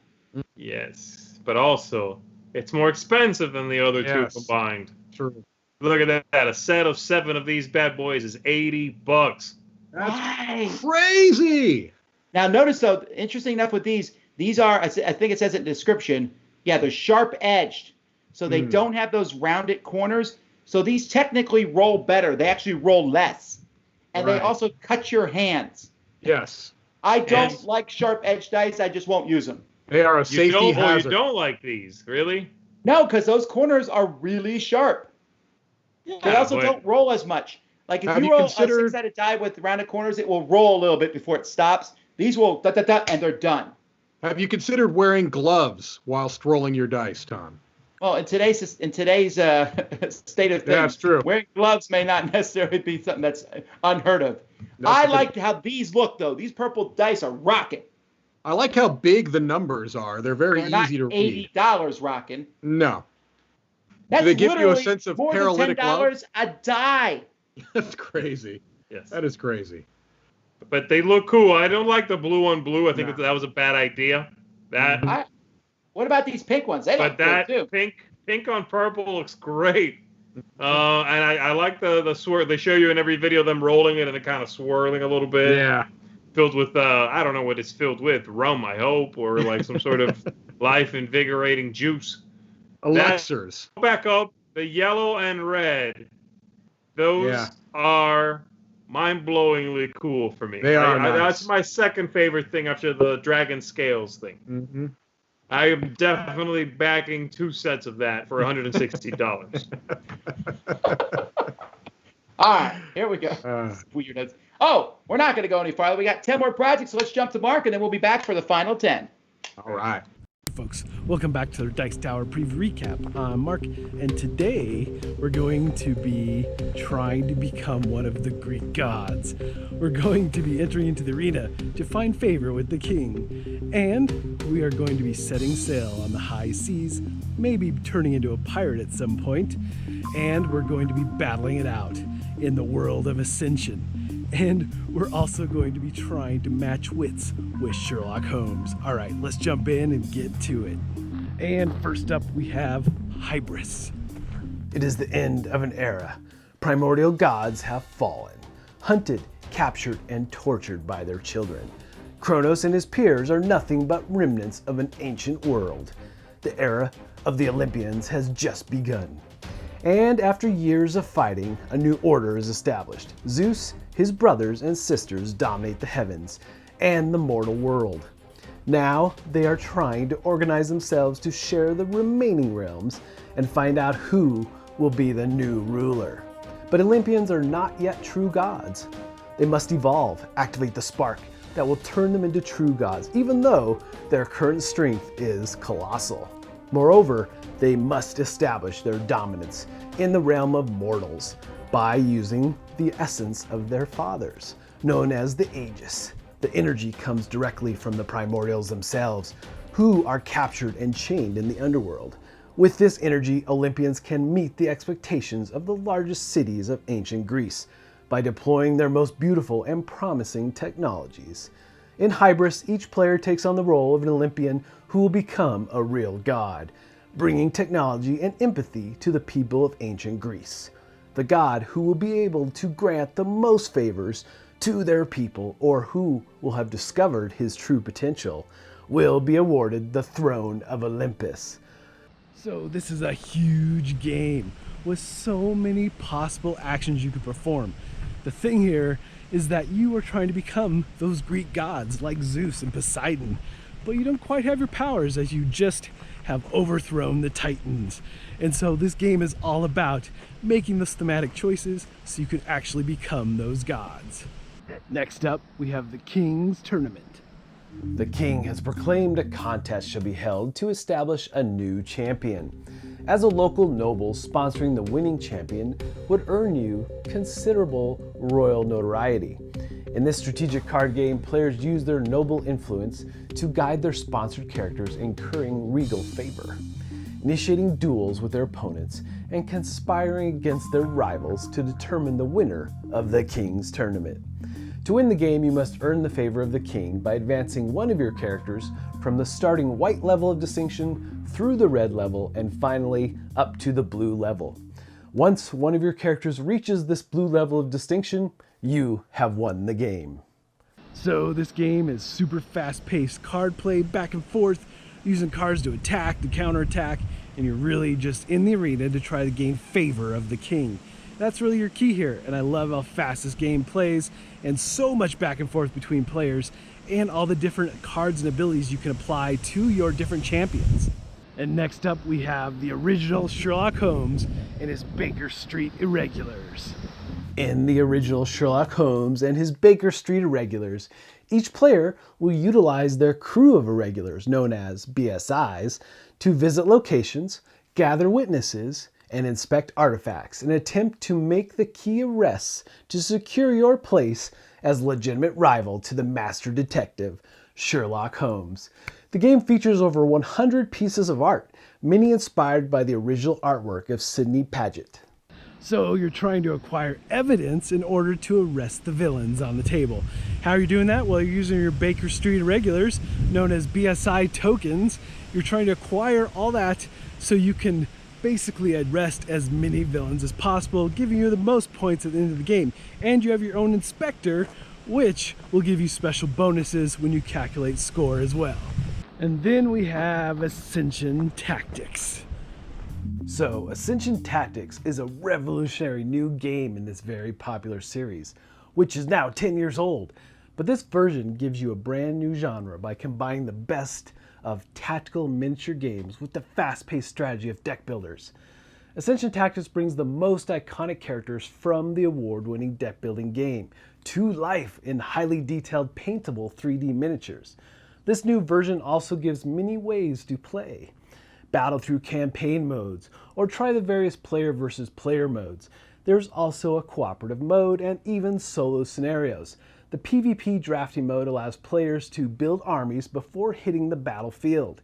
Yes, but also, it's more expensive than the other two combined. True. Look at that. A set of 7 of these bad boys is $80. That's crazy. Now, notice, though, interesting enough with these are, I think it says it in the description, they're sharp-edged. So they don't have those rounded corners. So these technically roll better. They actually roll less. And they also cut your hands. Yes. I don't like sharp-edged dice. I just won't use them. They are a safety hazard. You don't like these, really? No, because those corners are really sharp. Yeah, they also don't roll as much. Like if you roll a 6-sided die with rounded corners, it will roll a little bit before it stops. These will and they're done. Have you considered wearing gloves whilst rolling your dice, Tom? Well, in today's state of things, that's true. Wearing gloves may not necessarily be something that's unheard of. I like how these look, though. These purple dice are rocking. I like how big the numbers are. They're very easy to read. $80 rocking. No. That's Do they give you a sense of more paralytic than $10 a die. That's crazy. Yes. That is crazy. But they look cool. I don't like the blue on blue. I think that was a bad idea. What about these pink ones? They look cool too. Pink on purple looks great. And I like the swirl. They show you in every video them rolling it and it kind of swirling a little bit. Yeah. Filled with, I don't know what it's filled with. Rum, I hope, or like some sort of life-invigorating juice. Elixirs. Back up. The yellow and red. Those are mind-blowingly cool for me. They are nice. That's my second favorite thing after the dragon scales thing. Mm-hmm. I am definitely backing 2 sets of that for $160. All right, here we go. Weirdness. Oh, we're not going to go any farther. We got 10 more projects, so let's jump to Mark, and then we'll be back for the final 10. All right. Folks, welcome back to the Dice Tower Preview Recap. I'm Mark, and today we're going to be trying to become one of the Greek gods. We're going to be entering into the arena to find favor with the king, and we are going to be setting sail on the high seas, maybe turning into a pirate at some point, and we're going to be battling it out in the world of Ascension. And we're also going to be trying to match wits with Sherlock Holmes. All right, let's jump in and get to it. And first up, we have Hybris. It is the end of an era. Primordial gods have fallen, hunted, captured, and tortured by their children. Kronos and his peers are nothing but remnants of an ancient world. The era of the Olympians has just begun. And after years of fighting, a new order is established. Zeus, his brothers and sisters dominate the heavens and the mortal world. Now they are trying to organize themselves to share the remaining realms and find out who will be the new ruler. But Olympians are not yet true gods. They must evolve, activate the spark that will turn them into true gods, even though their current strength is colossal. Moreover, they must establish their dominance in the realm of mortals by using the essence of their fathers, known as the Aegis. The energy comes directly from the primordials themselves, who are captured and chained in the underworld. With this energy, Olympians can meet the expectations of the largest cities of ancient Greece by deploying their most beautiful and promising technologies. In Hybris, each player takes on the role of an Olympian who will become a real god, bringing technology and empathy to the people of ancient Greece. The god who will be able to grant the most favors to their people, or who will have discovered his true potential, will be awarded the throne of Olympus. So this is a huge game with so many possible actions you could perform. The thing here is that you are trying to become those Greek gods like Zeus and Poseidon, but you don't quite have your powers as you just have overthrown the Titans. And so this game is all about making those thematic choices so you can actually become those gods. Next up, we have the King's Tournament. The king has proclaimed a contest shall be held to establish a new champion. As a local noble, sponsoring the winning champion would earn you considerable royal notoriety. In this strategic card game, players use their noble influence to guide their sponsored characters, incurring regal favor, initiating duels with their opponents, and conspiring against their rivals to determine the winner of the King's Tournament. To win the game, you must earn the favor of the king by advancing one of your characters from the starting white level of distinction through the red level and finally up to the blue level. Once one of your characters reaches this blue level of distinction, you have won the game. So this game is super fast-paced card play back and forth, using cards to attack, to counterattack, and you're really just in the arena to try to gain favor of the king. That's really your key here, and I love how fast this game plays and so much back and forth between players and all the different cards and abilities you can apply to your different champions. And next up we have the original Sherlock Holmes and his Baker Street Irregulars. In the original Sherlock Holmes and his Baker Street Irregulars, each player will utilize their crew of irregulars, known as BSIs, to visit locations, gather witnesses, and inspect artifacts in an attempt to make the key arrests to secure your place as legitimate rival to the master detective, Sherlock Holmes. The game features over 100 pieces of art, many inspired by the original artwork of Sidney Paget. So you're trying to acquire evidence in order to arrest the villains on the table. How are you doing that? Well, you're using your Baker Street Irregulars, known as BSI tokens. You're trying to acquire all that so you can basically arrest as many villains as possible, giving you the most points at the end of the game. And you have your own inspector, which will give you special bonuses when you calculate score as well. And then we have Ascension Tactics. So Ascension Tactics is a revolutionary new game in this very popular series, which is now 10 years old. But this version gives you a brand new genre by combining the best of tactical miniature games with the fast-paced strategy of deck builders. Ascension Tactics brings the most iconic characters from the award-winning deck building game to life in highly detailed paintable 3D miniatures. This new version also gives many ways to play. Battle through campaign modes, or try the various player versus player modes. There's also a cooperative mode and even solo scenarios. The PvP drafting mode allows players to build armies before hitting the battlefield.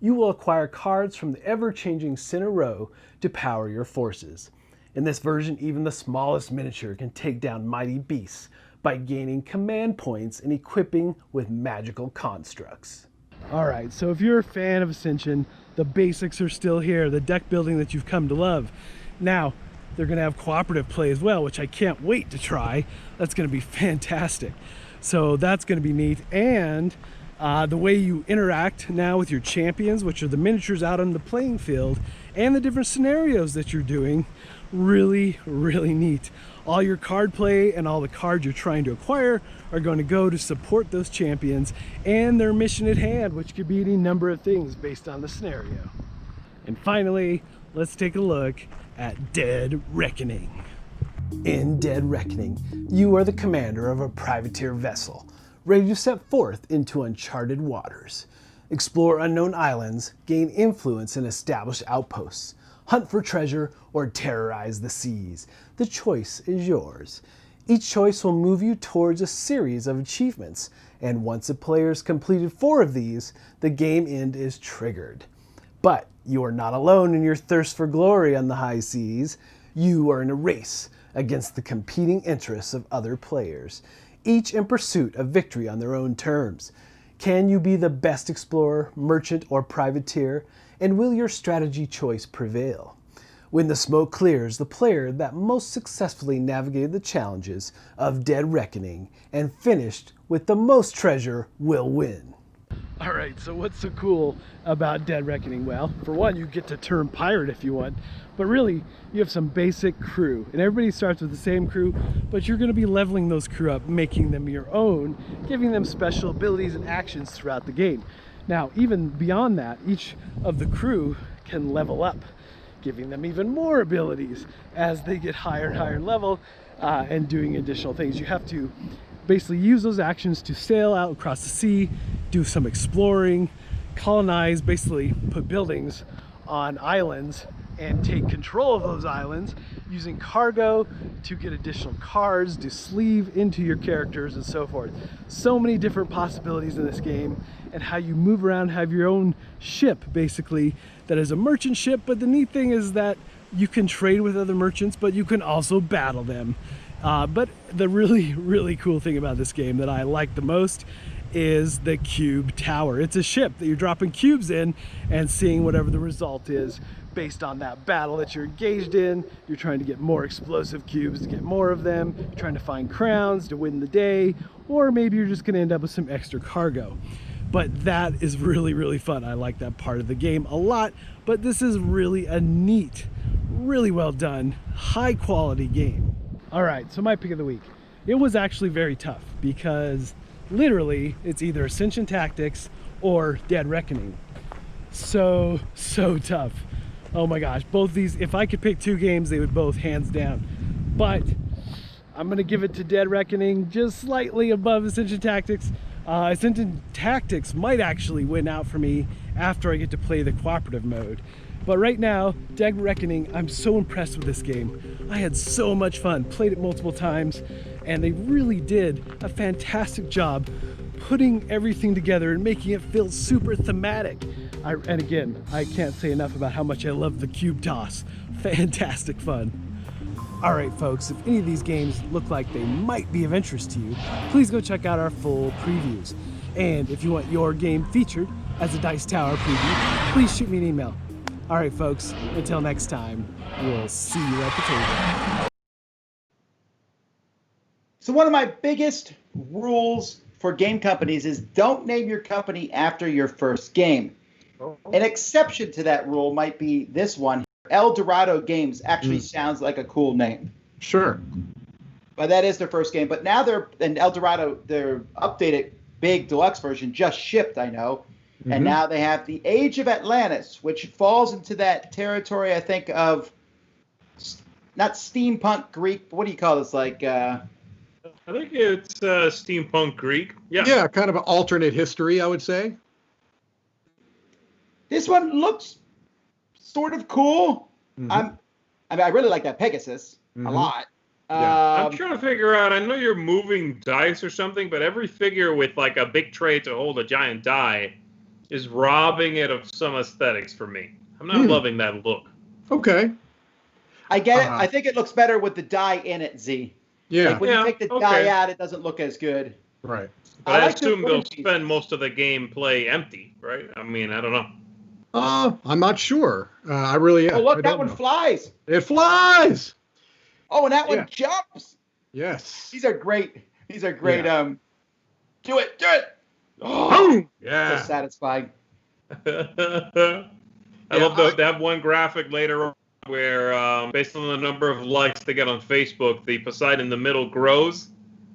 You will acquire cards from the ever-changing center row to power your forces. In this version, even the smallest miniature can take down mighty beasts by gaining command points and equipping with magical constructs. All right, so if you're a fan of Ascension, the basics are still here, the deck building that you've come to love. Now, they're gonna have cooperative play as well, which I can't wait to try. That's gonna be fantastic. So that's gonna be neat. And the way you interact now with your champions, which are the miniatures out on the playing field, and the different scenarios that you're doing, really, really neat. All your card play and all the cards you're trying to acquire are going to go to support those champions and their mission at hand, which could be any number of things based on the scenario. And finally, let's take a look at Dead Reckoning. In Dead Reckoning, you are the commander of a privateer vessel, ready to set forth into uncharted waters. Explore unknown islands, gain influence in established outposts, hunt for treasure, or terrorize the seas. The choice is yours. Each choice will move you towards a series of achievements, and once a player's completed 4 of these, the game end is triggered. But you are not alone in your thirst for glory on the high seas. You are in a race against the competing interests of other players, each in pursuit of victory on their own terms. Can you be the best explorer, merchant, or privateer? And will your strategy choice prevail? When the smoke clears, the player that most successfully navigated the challenges of Dead Reckoning and finished with the most treasure will win. All right, so what's so cool about Dead Reckoning? Well, for one, you get to turn pirate if you want, but really, you have some basic crew, and everybody starts with the same crew, but you're gonna be leveling those crew up, making them your own, giving them special abilities and actions throughout the game. Now, even beyond that, each of the crew can level up, giving them even more abilities as they get higher and higher level and doing additional things. You have to basically use those actions to sail out across the sea, do some exploring, colonize, basically put buildings on islands and take control of those islands using cargo to get additional cards to sleeve into your characters and so forth. So many different possibilities in this game, and how you move around, have your own ship basically that is a merchant ship, but the neat thing is that you can trade with other merchants, but you can also battle them. But the really, really cool thing about this game that I like the most is the cube tower. It's a ship that you're dropping cubes in and seeing whatever the result is based on that battle that you're engaged in. You're trying to get more explosive cubes to get more of them, you're trying to find crowns to win the day, or maybe you're just gonna end up with some extra cargo. But that is really, really fun. I like that part of the game a lot, but this is really a neat, really well done, high quality game. All right, so my pick of the week. It was actually very tough because literally it's either Ascension Tactics or Dead Reckoning. So tough. Oh my gosh, both these, if I could pick 2 games, they would both hands down. But I'm gonna give it to Dead Reckoning, just slightly above Ascension Tactics. Ascension Tactics might actually win out for me after I get to play the cooperative mode. But right now, Dead Reckoning, I'm so impressed with this game. I had so much fun, played it multiple times, and they really did a fantastic job putting everything together and making it feel super thematic. And again, I can't say enough about how much I love the cube toss. Fantastic fun. All right, folks, if any of these games look like they might be of interest to you, please go check out our full previews. And if you want your game featured as a Dice Tower preview, please shoot me an email. All right, folks, until next time, we'll see you at the table. So one of my biggest rules for game companies is don't name your company after your first game. An exception to that rule might be this one. El Dorado Games actually sounds like a cool name. Sure. But that is their first game. But now El Dorado, their updated big deluxe version just shipped, I know. Mm-hmm. And now they have the Age of Atlantis, which falls into that territory, I think, of not steampunk Greek, but what do you call this? Like, I think it's steampunk Greek. Yeah. Yeah, kind of an alternate history, I would say. This one looks sort of cool. Mm-hmm. I really like that Pegasus a lot. Yeah. I'm trying to figure out, I know you're moving dice or something, but every figure with like a big tray to hold a giant die is robbing it of some aesthetics for me. I'm not loving that look. Okay. I get it. I think it looks better with the die in it, Z. Yeah. Like when you take the die out, it doesn't look as good. Right. But I assume they'll spend most of the gameplay empty, right? I mean, I don't know. I'm not sure. I really. Oh, look, that one flies. It flies. Oh, and that one jumps. Yes. These are great. These are great. Yeah. Do it. Oh, yeah. So satisfying. I love that one graphic later on where, based on the number of likes they get on Facebook, the Poseidon in the middle grows.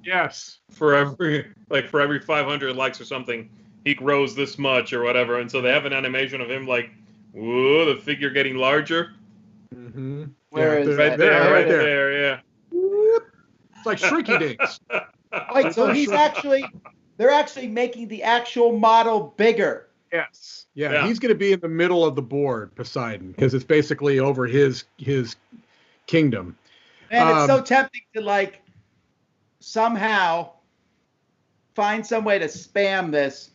Yes. For every 500 likes or something, he grows this much or whatever, and so they have an animation of him like, whoa, the figure getting larger. Mm-hmm. Where is right that? there, right there, yeah. It's like Shrinky Dinks. Wait, so they're actually making the actual model bigger. Yes. Yeah, he's going to be in the middle of the board, Poseidon, because it's basically over his kingdom. And it's so tempting to like somehow find some way to spam this,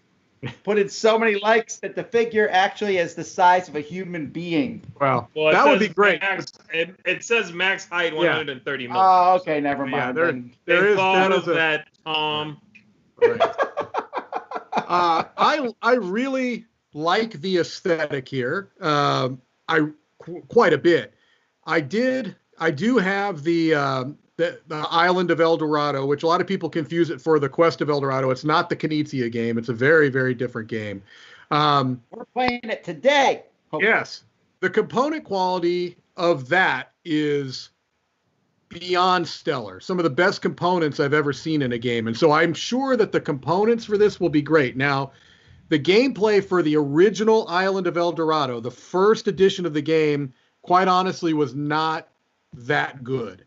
put in so many likes that the figure actually is the size of a human being. Well that would be great. It says max height 130 millimeters. Oh, okay, never mind. Yeah, they thought of that, Tom. Right. I really like the aesthetic here. Quite a bit. I do have the Island of El Dorado, which a lot of people confuse it for the Quest of El Dorado. It's not the Knizia game. It's a very, very different game. We're playing it today. Hopefully. Yes. The component quality of that is beyond stellar. Some of the best components I've ever seen in a game. And so I'm sure that the components for this will be great. Now, the gameplay for the original Island of El Dorado, the first edition of the game, quite honestly, was not that good.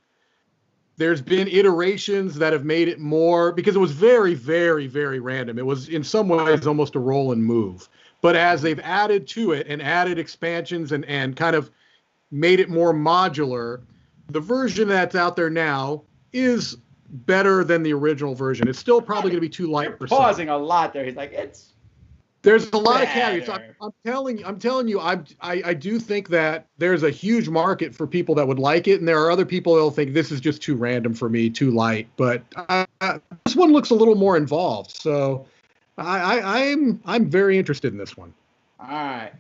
There's been iterations that have made it more, because it was very, very, very random. It was in some ways almost a roll and move. But as they've added to it and added expansions and kind of made it more modular, the version that's out there now is better than the original version. It's still probably going to be too light for some. Pausing a lot there. He's like, There's a lot of caveats. I'm telling you, I do think that there's a huge market for people that would like it, and there are other people that'll think this is just too random for me, too light. But this one looks a little more involved, so I'm very interested in this one. all right.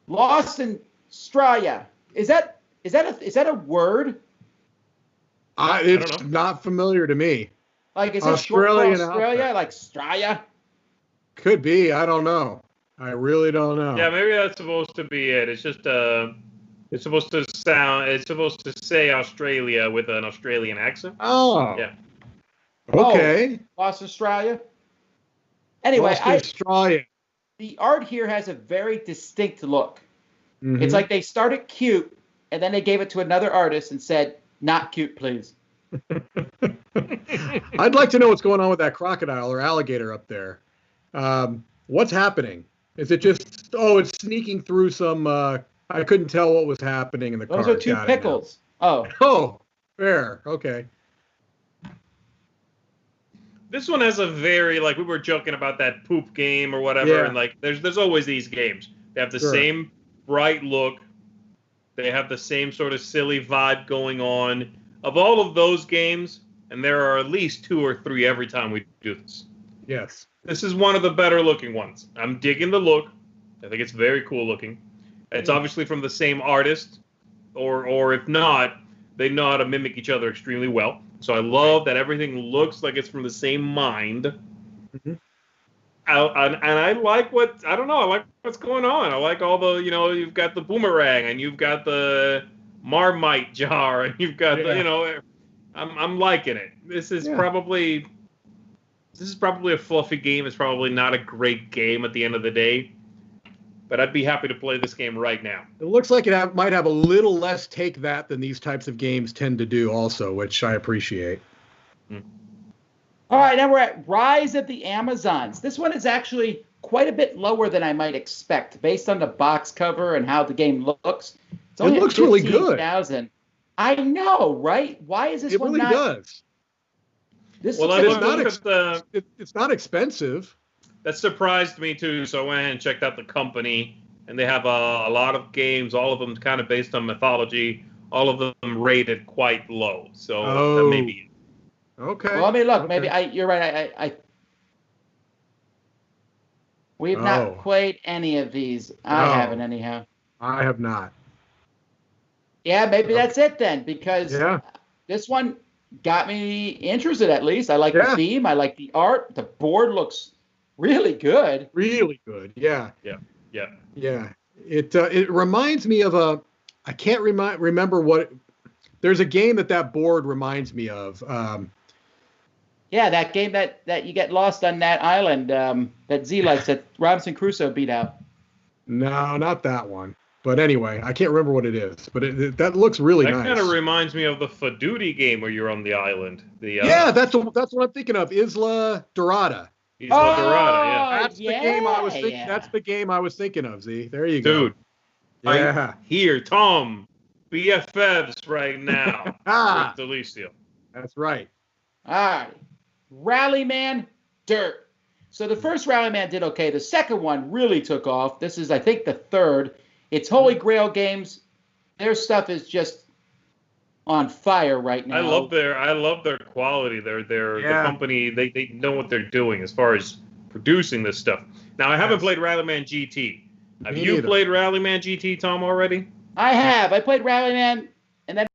Lost in Straya. Is that a word? It's not familiar to me. Like, is it short for Australia? Like Straya? Could be. I don't know. I really don't know. Yeah, maybe that's supposed to be it. It's just it's supposed to say Australia with an Australian accent. Oh. Yeah. Okay. Lost Australia. Anyway, Australia. The art here has a very distinct look. Mm-hmm. It's like they started cute, and then they gave it to another artist and said, "Not cute, please." I'd like to know what's going on with that crocodile or alligator up there. What's happening? Is it just, it's sneaking through some, I couldn't tell what was happening in the car. Those are two pickles. Oh, fair. Okay. This one has a very, like, we were joking about that poop game or whatever, and like, there's always these games. They have the same bright look. They have the same sort of silly vibe going on. Of all of those games, and there are at least 2 or 3 every time we do this. Yes. This is one of the better looking ones. I'm digging the look. I think it's very cool looking. It's obviously from the same artist, or if not, they know how to mimic each other extremely well. So I love that everything looks like it's from the same mind. Mm-hmm. And I like I like what's going on. I like all the, you've got the boomerang, and you've got the Marmite jar, and you've got the, I'm liking it. This is probably a fluffy game. It's probably not a great game at the end of the day, but I'd be happy to play this game right now. It looks like it might have a little less take that than these types of games tend to do also, which I appreciate. All right, now we're at Rise of the Amazons. This one is actually quite a bit lower than I might expect based on the box cover and how the game looks. It's only it looks really good. 15,000. I know, right? Why is this one not? It really does. It's not expensive. That surprised me too. So I went ahead and checked out the company, and they have a lot of games, all of them kind of based on mythology all of them rated quite low. So that may be it. Okay. Well, I mean, look, okay. maybe you're right. We've not played any of these. I haven't, anyhow. I have not. Yeah, maybe that's it then, because this one got me interested, at least. I like the theme. I like the art. The board looks really good. Really good. Yeah. Yeah. It reminds me of I can't remember what. There's a game that board reminds me of. Yeah, that game that you get lost on that island that Z likes, that Robinson Crusoe beat out. No, not that one. But anyway, I can't remember what it is. But that looks really nice. That kind of reminds me of the Faduti game where you're on the island. That's what I'm thinking of. Isla Dorada. Isla Dorada, yeah. That's the game I was thinking. That's the game I was thinking of. Z, there you go. Dude, right here, Tom, BFFs right now with Delicio. That's right. All right. Rallyman Dirt. So the first Rallyman did okay. The second one really took off. This is, I think, the third. It's Holy Grail Games. Their stuff is just on fire right now. I love their quality. The company, they know what they're doing as far as producing this stuff. Now, I haven't played Rallyman GT. Have you played Rallyman GT, Tom, already? I have. I played Rallyman, and then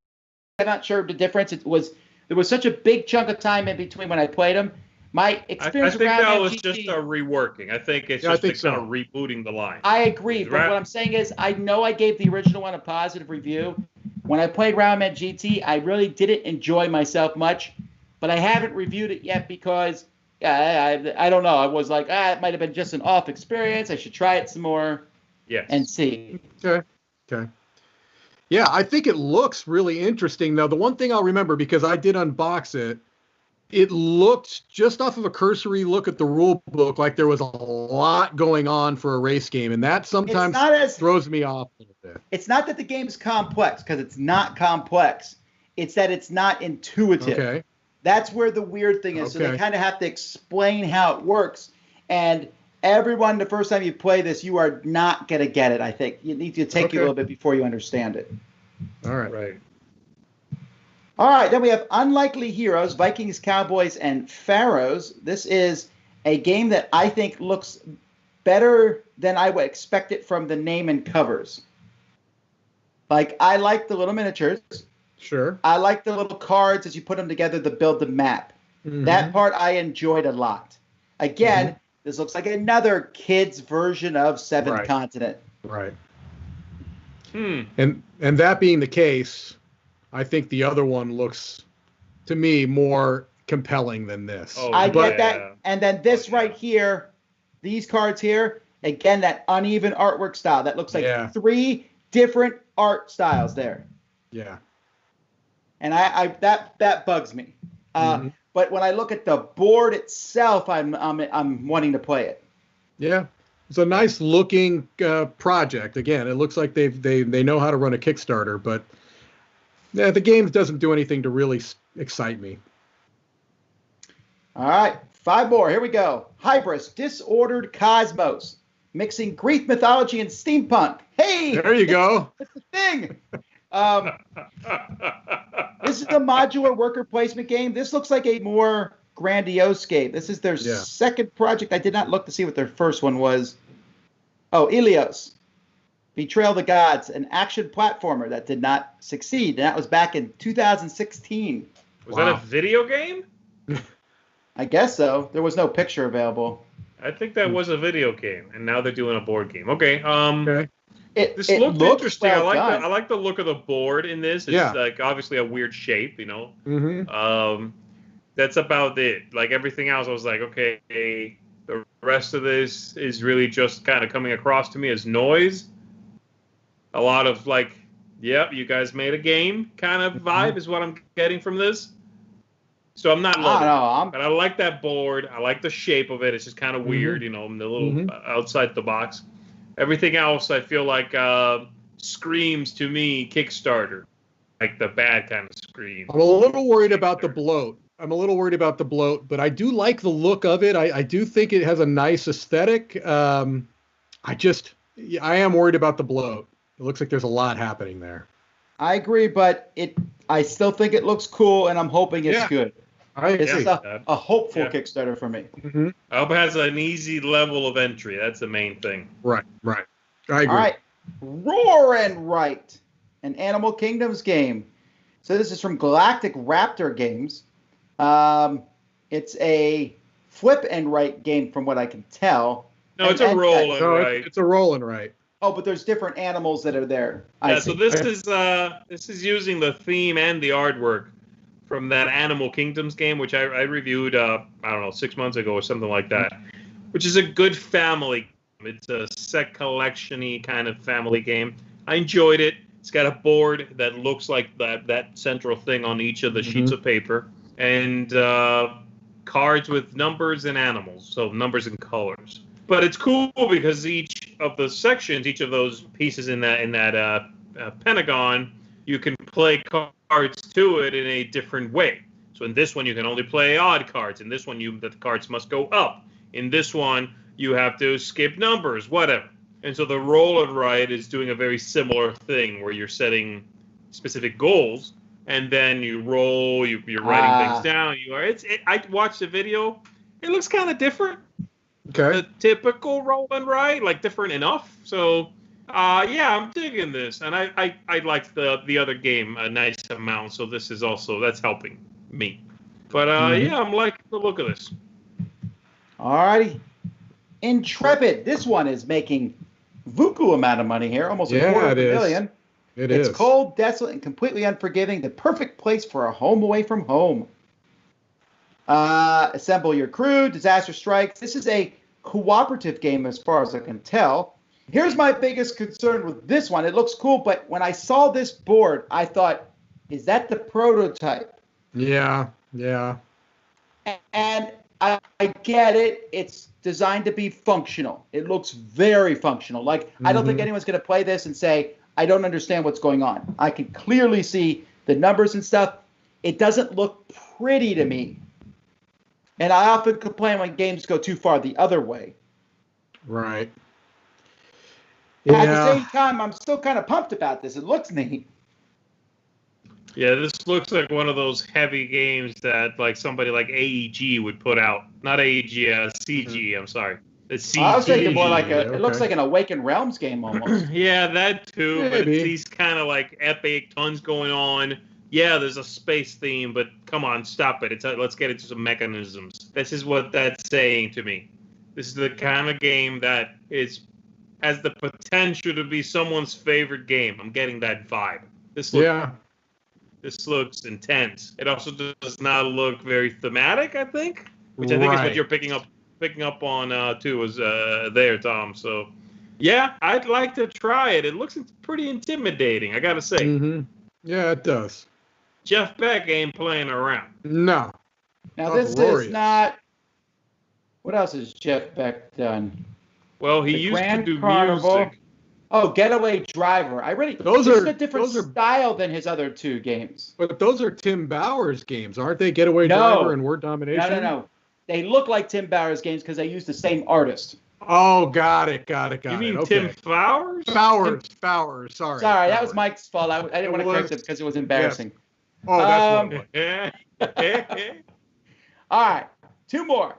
I'm not sure of the difference. There was such a big chunk of time in between when I played them. My experience I think with Rallyman that was GT, just a reworking. I think it's just kind of rebooting the line. I agree, but what I'm saying is I know I gave the original one a positive review. When I played Rallyman GT, I really didn't enjoy myself much, but I haven't reviewed it yet because I don't know. I was like, it might have been just an off experience. I should try it some more and see. Okay. Yeah, I think it looks really interesting. Now, the one thing I'll remember, because I did unbox it, it looked, just off of a cursory look at the rule book, like there was a lot going on for a race game, and that sometimes throws me off a little bit. It's not that the game's complex, because it's not complex. It's that it's not intuitive. Okay. That's where the weird thing is. So they kind of have to explain how it works. And everyone, the first time you play this, you are not going to get it, I think. It needs to take you a little bit before you understand it. All right. Right. All right, then we have Unlikely Heroes, Vikings, Cowboys, and Pharaohs. This is a game that I think looks better than I would expect it from the name and covers. Like, I like the little miniatures. Sure. I like the little cards as you put them together to build the map. Mm-hmm. That part I enjoyed a lot. Again, this looks like another kid's version of Seventh Continent. Right. And that being the case, I think the other one looks, to me, more compelling than this. I get that. And then this right here, these cards here, again, that uneven artwork style. That looks like 3 different art styles there. Yeah. And that bugs me. But when I look at the board itself, I'm wanting to play it. Yeah. It's a nice looking project. Again, it looks like they know how to run a Kickstarter, but the game doesn't do anything to really excite me. All right, 5 more. Here we go. Hybris, Disordered Cosmos, mixing Greek mythology and steampunk. Hey, there you go. That's the thing. This is a modular worker placement game. This looks like a more grandiose game. This is their second project. I did not look to see what their first one was. Oh, Ilios. Betrayal of the Gods, an action platformer that did not succeed. And that was back in 2016. Was that a video game? I guess so. There was no picture available. I think that was a video game, and now they're doing a board game. Okay. This it looked interesting. Well I like the look of the board in this. It's like obviously a weird shape, you know. Mm-hmm. That's about it. Like everything else, I was like, okay, the rest of this is really just kind of coming across to me as noise. A lot of like, you guys made a game kind of vibe is what I'm getting from this. So I'm not loving it. But I like that board. I like the shape of it. It's just kind of weird, you know, the little outside the box. Everything else I feel like screams to me Kickstarter. Like the bad kind of scream. I'm a little worried about the bloat. But I do like the look of it. I do think it has a nice aesthetic. I am worried about the bloat. It looks like there's a lot happening there. I agree, but I still think it looks cool, and I'm hoping it's good. This is a hopeful Kickstarter for me. Mm-hmm. I hope it has an easy level of entry. That's the main thing. Right. I agree. All right. Roar and Write, an Animal Kingdoms game. So this is from Galactic Raptor Games. It's a flip and write game from what I can tell. No, it's a roll and write. It's a roll and write. Oh, but there's different animals that are there. So this is using the theme and the artwork from that Animal Kingdoms game, which I reviewed, I don't know, 6 months ago or something like that, which is a good family game. It's a set collection-y kind of family game. I enjoyed it. It's got a board that looks like that central thing on each of the sheets of paper, and cards with numbers and animals, so numbers and colors. But it's cool because each of the sections, each of those pieces in that pentagon, you can play cards to it in a different way. So in this one, you can only play odd cards. In this one, the cards must go up. In this one, you have to skip numbers, whatever. And so the roll and write is doing a very similar thing where you're setting specific goals, and then you roll, you're writing things down. I watched the video. It looks kind of different. Okay. The typical roll and write, like different enough. So, I'm digging this, and I liked the other game a nice amount. So this is that's helping me. But I'm liking the look of this. All righty. Intrepid. This one is making Vuku amount of money here, almost $250 million. It's cold, desolate, and completely unforgiving. The perfect place for a home away from home. Assemble your crew. Disaster strikes. This is a cooperative game as far as I can tell. Here's my biggest concern with this one. It looks cool, but when I saw this board, I thought, is that the prototype? Yeah. And I get it. It's designed to be functional. It looks very functional. Like, I don't think anyone's going to play this and say, I don't understand what's going on. I can clearly see the numbers and stuff. It doesn't look pretty to me. And I often complain when games go too far the other way. Right. At the same time, I'm still kind of pumped about this. It looks neat. Yeah, this looks like one of those heavy games that like somebody like AEG would put out. Not AEG, CG, I'm sorry. The CG. I was thinking more like it looks like an Awakened Realms game almost. Yeah, that too. Maybe. But it's these kind of like epic, tons going on. Yeah, there's a space theme, but come on, stop it. Let's get into some mechanisms. This is what that's saying to me. This is the kind of game that has the potential to be someone's favorite game. I'm getting that vibe. This looks intense. It also does not look very thematic, I think, which I think is what you're picking up on too. Was there, Tom? So, yeah, I'd like to try it. It looks pretty intimidating, I gotta say. Mm-hmm. Yeah, it does. Jeff Beck ain't playing around. No. Now this is not. What else has Jeff Beck done? Well, he used to do music. Oh, Getaway Driver. This is a different style than his other two games. But those are Tim Bowers games, aren't they? Getaway Driver and Word Domination? No. They look like Tim Bowers games because they use the same artist. Oh, got it. You mean Tim Flowers? Fowers. Sorry, that was Mike's fault. I didn't want to correct it because it was embarrassing. Yes. Oh, that's what All right, two more.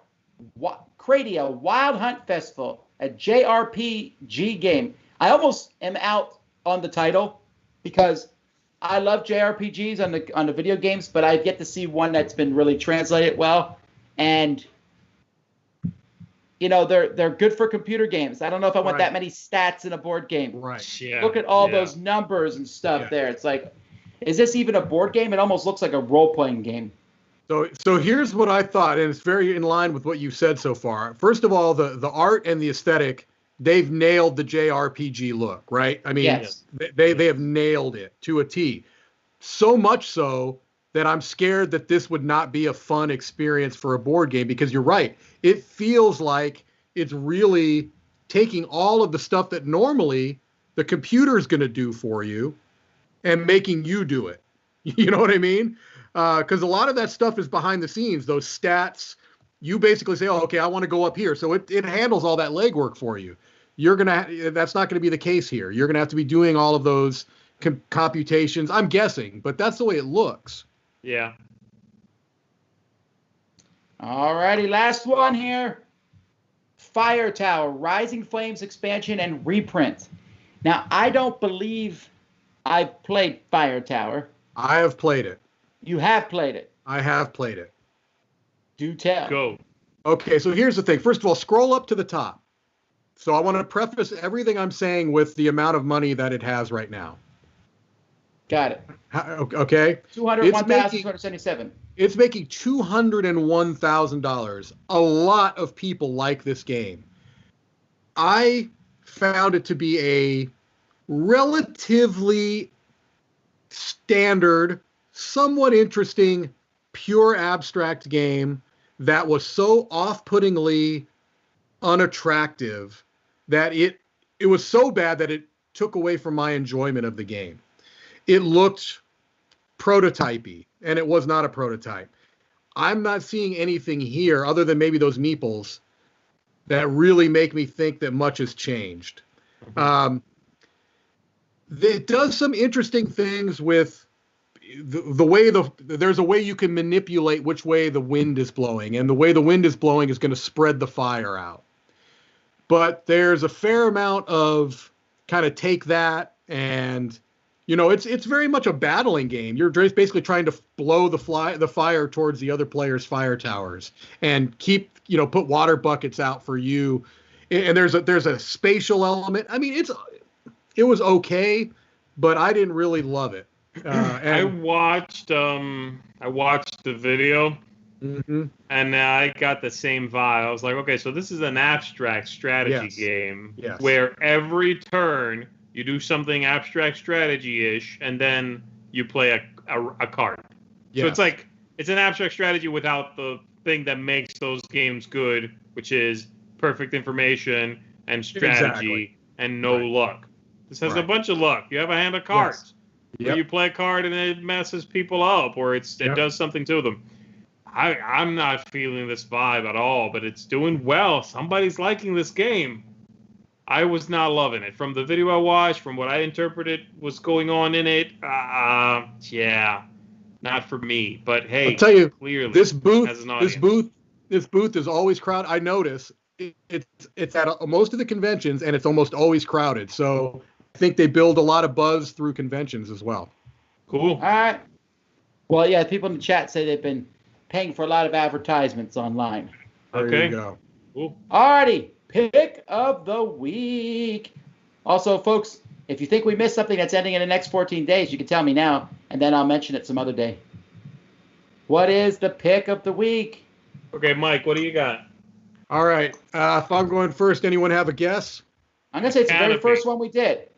Cradia Wild Hunt Festival, a JRPG game. I almost am out on the title because I love JRPGs on the video games, but I've yet to see one that's been really translated well. And they're good for computer games. I don't know if I want that many stats in a board game. Right. Yeah. Look at all those numbers and stuff there. It's like, is this even a board game? It almost looks like a role-playing game. So here's what I thought, and it's very in line with what you've said so far. First of all, the art and the aesthetic, they've nailed the JRPG look, right? I mean, they have nailed it to a T. So much so that I'm scared that this would not be a fun experience for a board game because you're right. It feels like it's really taking all of the stuff that normally the computer's going to do for you and making you do it. You know what I mean? Because a lot of that stuff is behind the scenes. Those stats, you basically say, oh, okay, I want to go up here. So it handles all that legwork for you. That's not going to be the case here. You're going to have to be doing all of those computations. I'm guessing, but that's the way it looks. Yeah. All righty, last one here. Fire Tower, Rising Flames expansion and reprint. Now, I don't believe I've played Fire Tower. I have played it. You have played it. I have played it. Do tell. Go. Okay, so here's the thing. First of all, scroll up to the top. So I want to preface everything I'm saying with the amount of money that it has right now. Got it. Okay? 201,277. It's making $201,000. A lot of people like this game. I found it to be a relatively standard, somewhat interesting, pure abstract game that was so off-puttingly unattractive that it was so bad that it took away from my enjoyment of the game. It looked prototypey, and it was not a prototype. I'm not seeing anything here other than maybe those meeples that really make me think that much has changed. It does some interesting things with the way there's a way you can manipulate which way the wind is blowing, and the way the wind is blowing is going to spread the fire out. But there's a fair amount of kind of take that, and it's very much a battling game. You're basically trying to blow the fire towards the other player's fire towers and keep put water buckets out for you. And there's a spatial element. I mean, it was okay, but I didn't really love it. I watched the video, and I got the same vibe. I was like, okay, so this is an abstract strategy game where every turn you do something abstract strategy-ish, and then you play a card. Yes. So it's like it's an abstract strategy without the thing that makes those games good, which is perfect information and strategy and no luck. This has a bunch of luck. You have a hand of cards. Yes. Yep. Where you play a card and it messes people up, or it does something to them. I'm not feeling this vibe at all, but it's doing well. Somebody's liking this game. I was not loving it. From the video I watched, from what I interpreted was going on in it, not for me. But hey, I'll tell you, clearly this booth is always crowded. I notice it's at most of the conventions, and it's almost always crowded. So I think they build a lot of buzz through conventions as well. Cool. All right. Well, yeah, people in the chat say they've been paying for a lot of advertisements online. There you go. Cool. All righty. Pick of the week. Also, folks, if you think we missed something that's ending in the next 14 days, you can tell me now, and then I'll mention it some other day. What is the pick of the week? Okay, Mike, what do you got? All right. If I'm going first, anyone have a guess? I'm going to say it's Canopy. the very first one we did.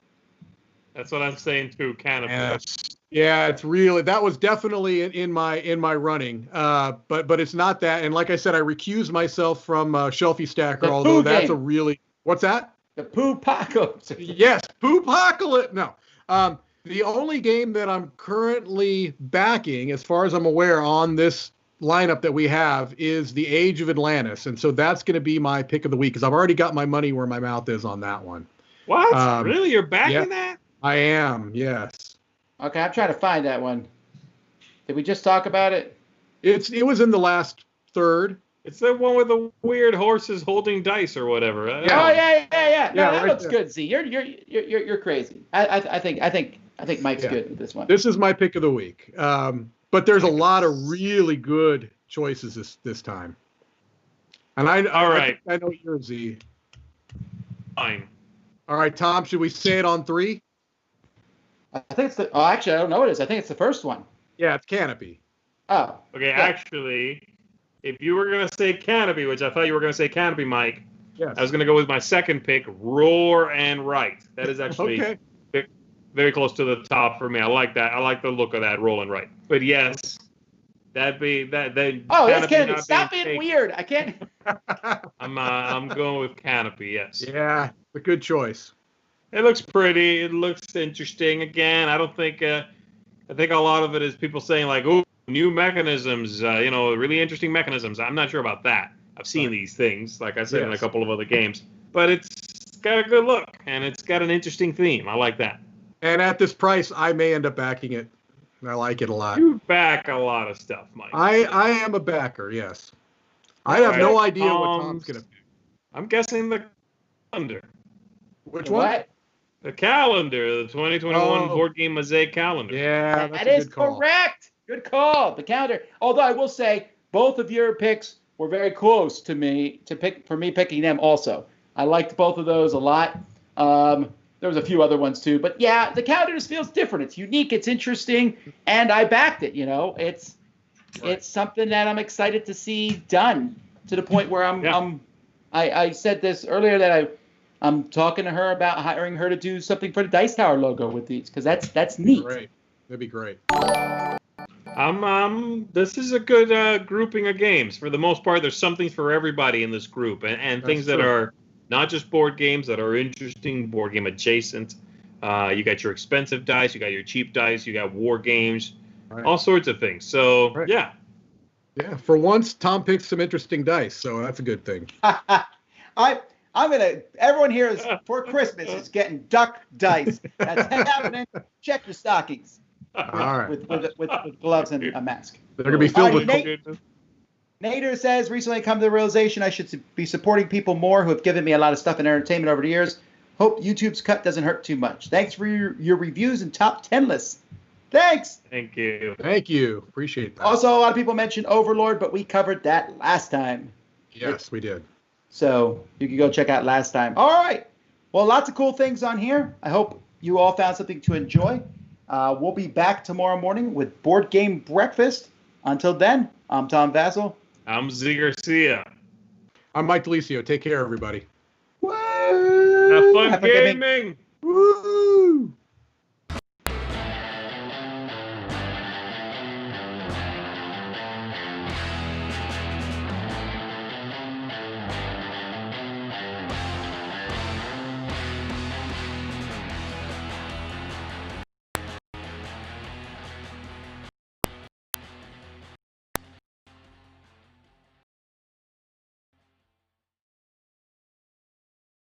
That's what I'm saying too, Canopy. Yeah, it's really, that was definitely in my running. But it's not that. And like I said, I recused myself from Shelfie Stacker, although that's game. What's that? The Poopocalypse. Yes, Poopocalypse. No. The only game that I'm currently backing, as far as I'm aware, on this lineup that we have is The Age of Atlantis. And so that's going to be my pick of the week, because I've already got my money where my mouth is on that one. What? Really? You're backing that? I am, yes. Okay, I'm trying to find that one. Did we just talk about it? It was in the last third. It's the one with the weird horses holding dice or whatever. Yeah. Oh yeah. No, that right looks there. good. Z, you're crazy. I think Mike's good with this one. This is my pick of the week. But there's a lot of really good choices this time. And I know yours, Z. Fine. All right, Tom. Should we say it on 3? I think it's the. Oh, actually, I don't know what it is. I think it's the first one. Yeah, it's Canopy. Oh. Okay, actually, if you were gonna say Canopy, which I thought you were gonna say Canopy, Mike, yes. I was gonna go with my second pick, Roar and Right. That is actually very close to the top for me. I like that. I like the look of that Roll and Right. But yes, that'd be that. Oh, that's Canopy. Stop being weird. I can't. I'm going with Canopy. Yes. Yeah, a good choice. It looks pretty. It looks interesting. Again, I don't think. I think a lot of it is people saying like, "Oh, new mechanisms. Really interesting mechanisms." I'm not sure about that. I've seen these things, like I said, in a couple of other games, but it's got a good look and it's got an interesting theme. I like that. And at this price, I may end up backing it. I like it a lot. You back a lot of stuff, Mike. I am a backer, yes. I have no idea what Tom's going to pick. I'm guessing the calendar. Which one? The calendar, the 2021 Board Game Mosaic calendar. Yeah, that's that a is good call. correct. Good call. The calendar. Although I will say, both of your picks were very close to me for me picking them also. I liked both of those a lot. There was a few other ones too, but yeah, the calendar just feels different. It's unique, it's interesting, and I backed it. It's something that I'm excited to see done to the point where I said this earlier that I'm talking to her about hiring her to do something for the Dice Tower logo with these because that's neat. Great, that'd be great. This is a good grouping of games. For the most part, there's something for everybody in this group, and things that are not just board games that are interesting, board game adjacent. You got your expensive dice, you got your cheap dice, you got war games, all sorts of things. So, yeah. Yeah, for once, Tom picked some interesting dice, so that's a good thing. Everyone here is, for Christmas, is getting duck dice. That's happening. Check your stockings. All right. With gloves and a mask. They're going to be filled with... Nader says, recently come to the realization I should be supporting people more who have given me a lot of stuff in entertainment over the years. Hope YouTube's cut doesn't hurt too much. Thanks for your reviews and top 10 lists. Thanks. Thank you. Thank you. Appreciate that. Also, a lot of people mentioned Overlord, but we covered that last time. Yes, we did. So you can go check out last time. All right. Well, lots of cool things on here. I hope you all found something to enjoy. We'll be back tomorrow morning with Board Game Breakfast. Until then, I'm Tom Vassell. I'm Z Garcia. I'm Mike Delisio. Take care, everybody. Woo! Have fun gaming. Woo!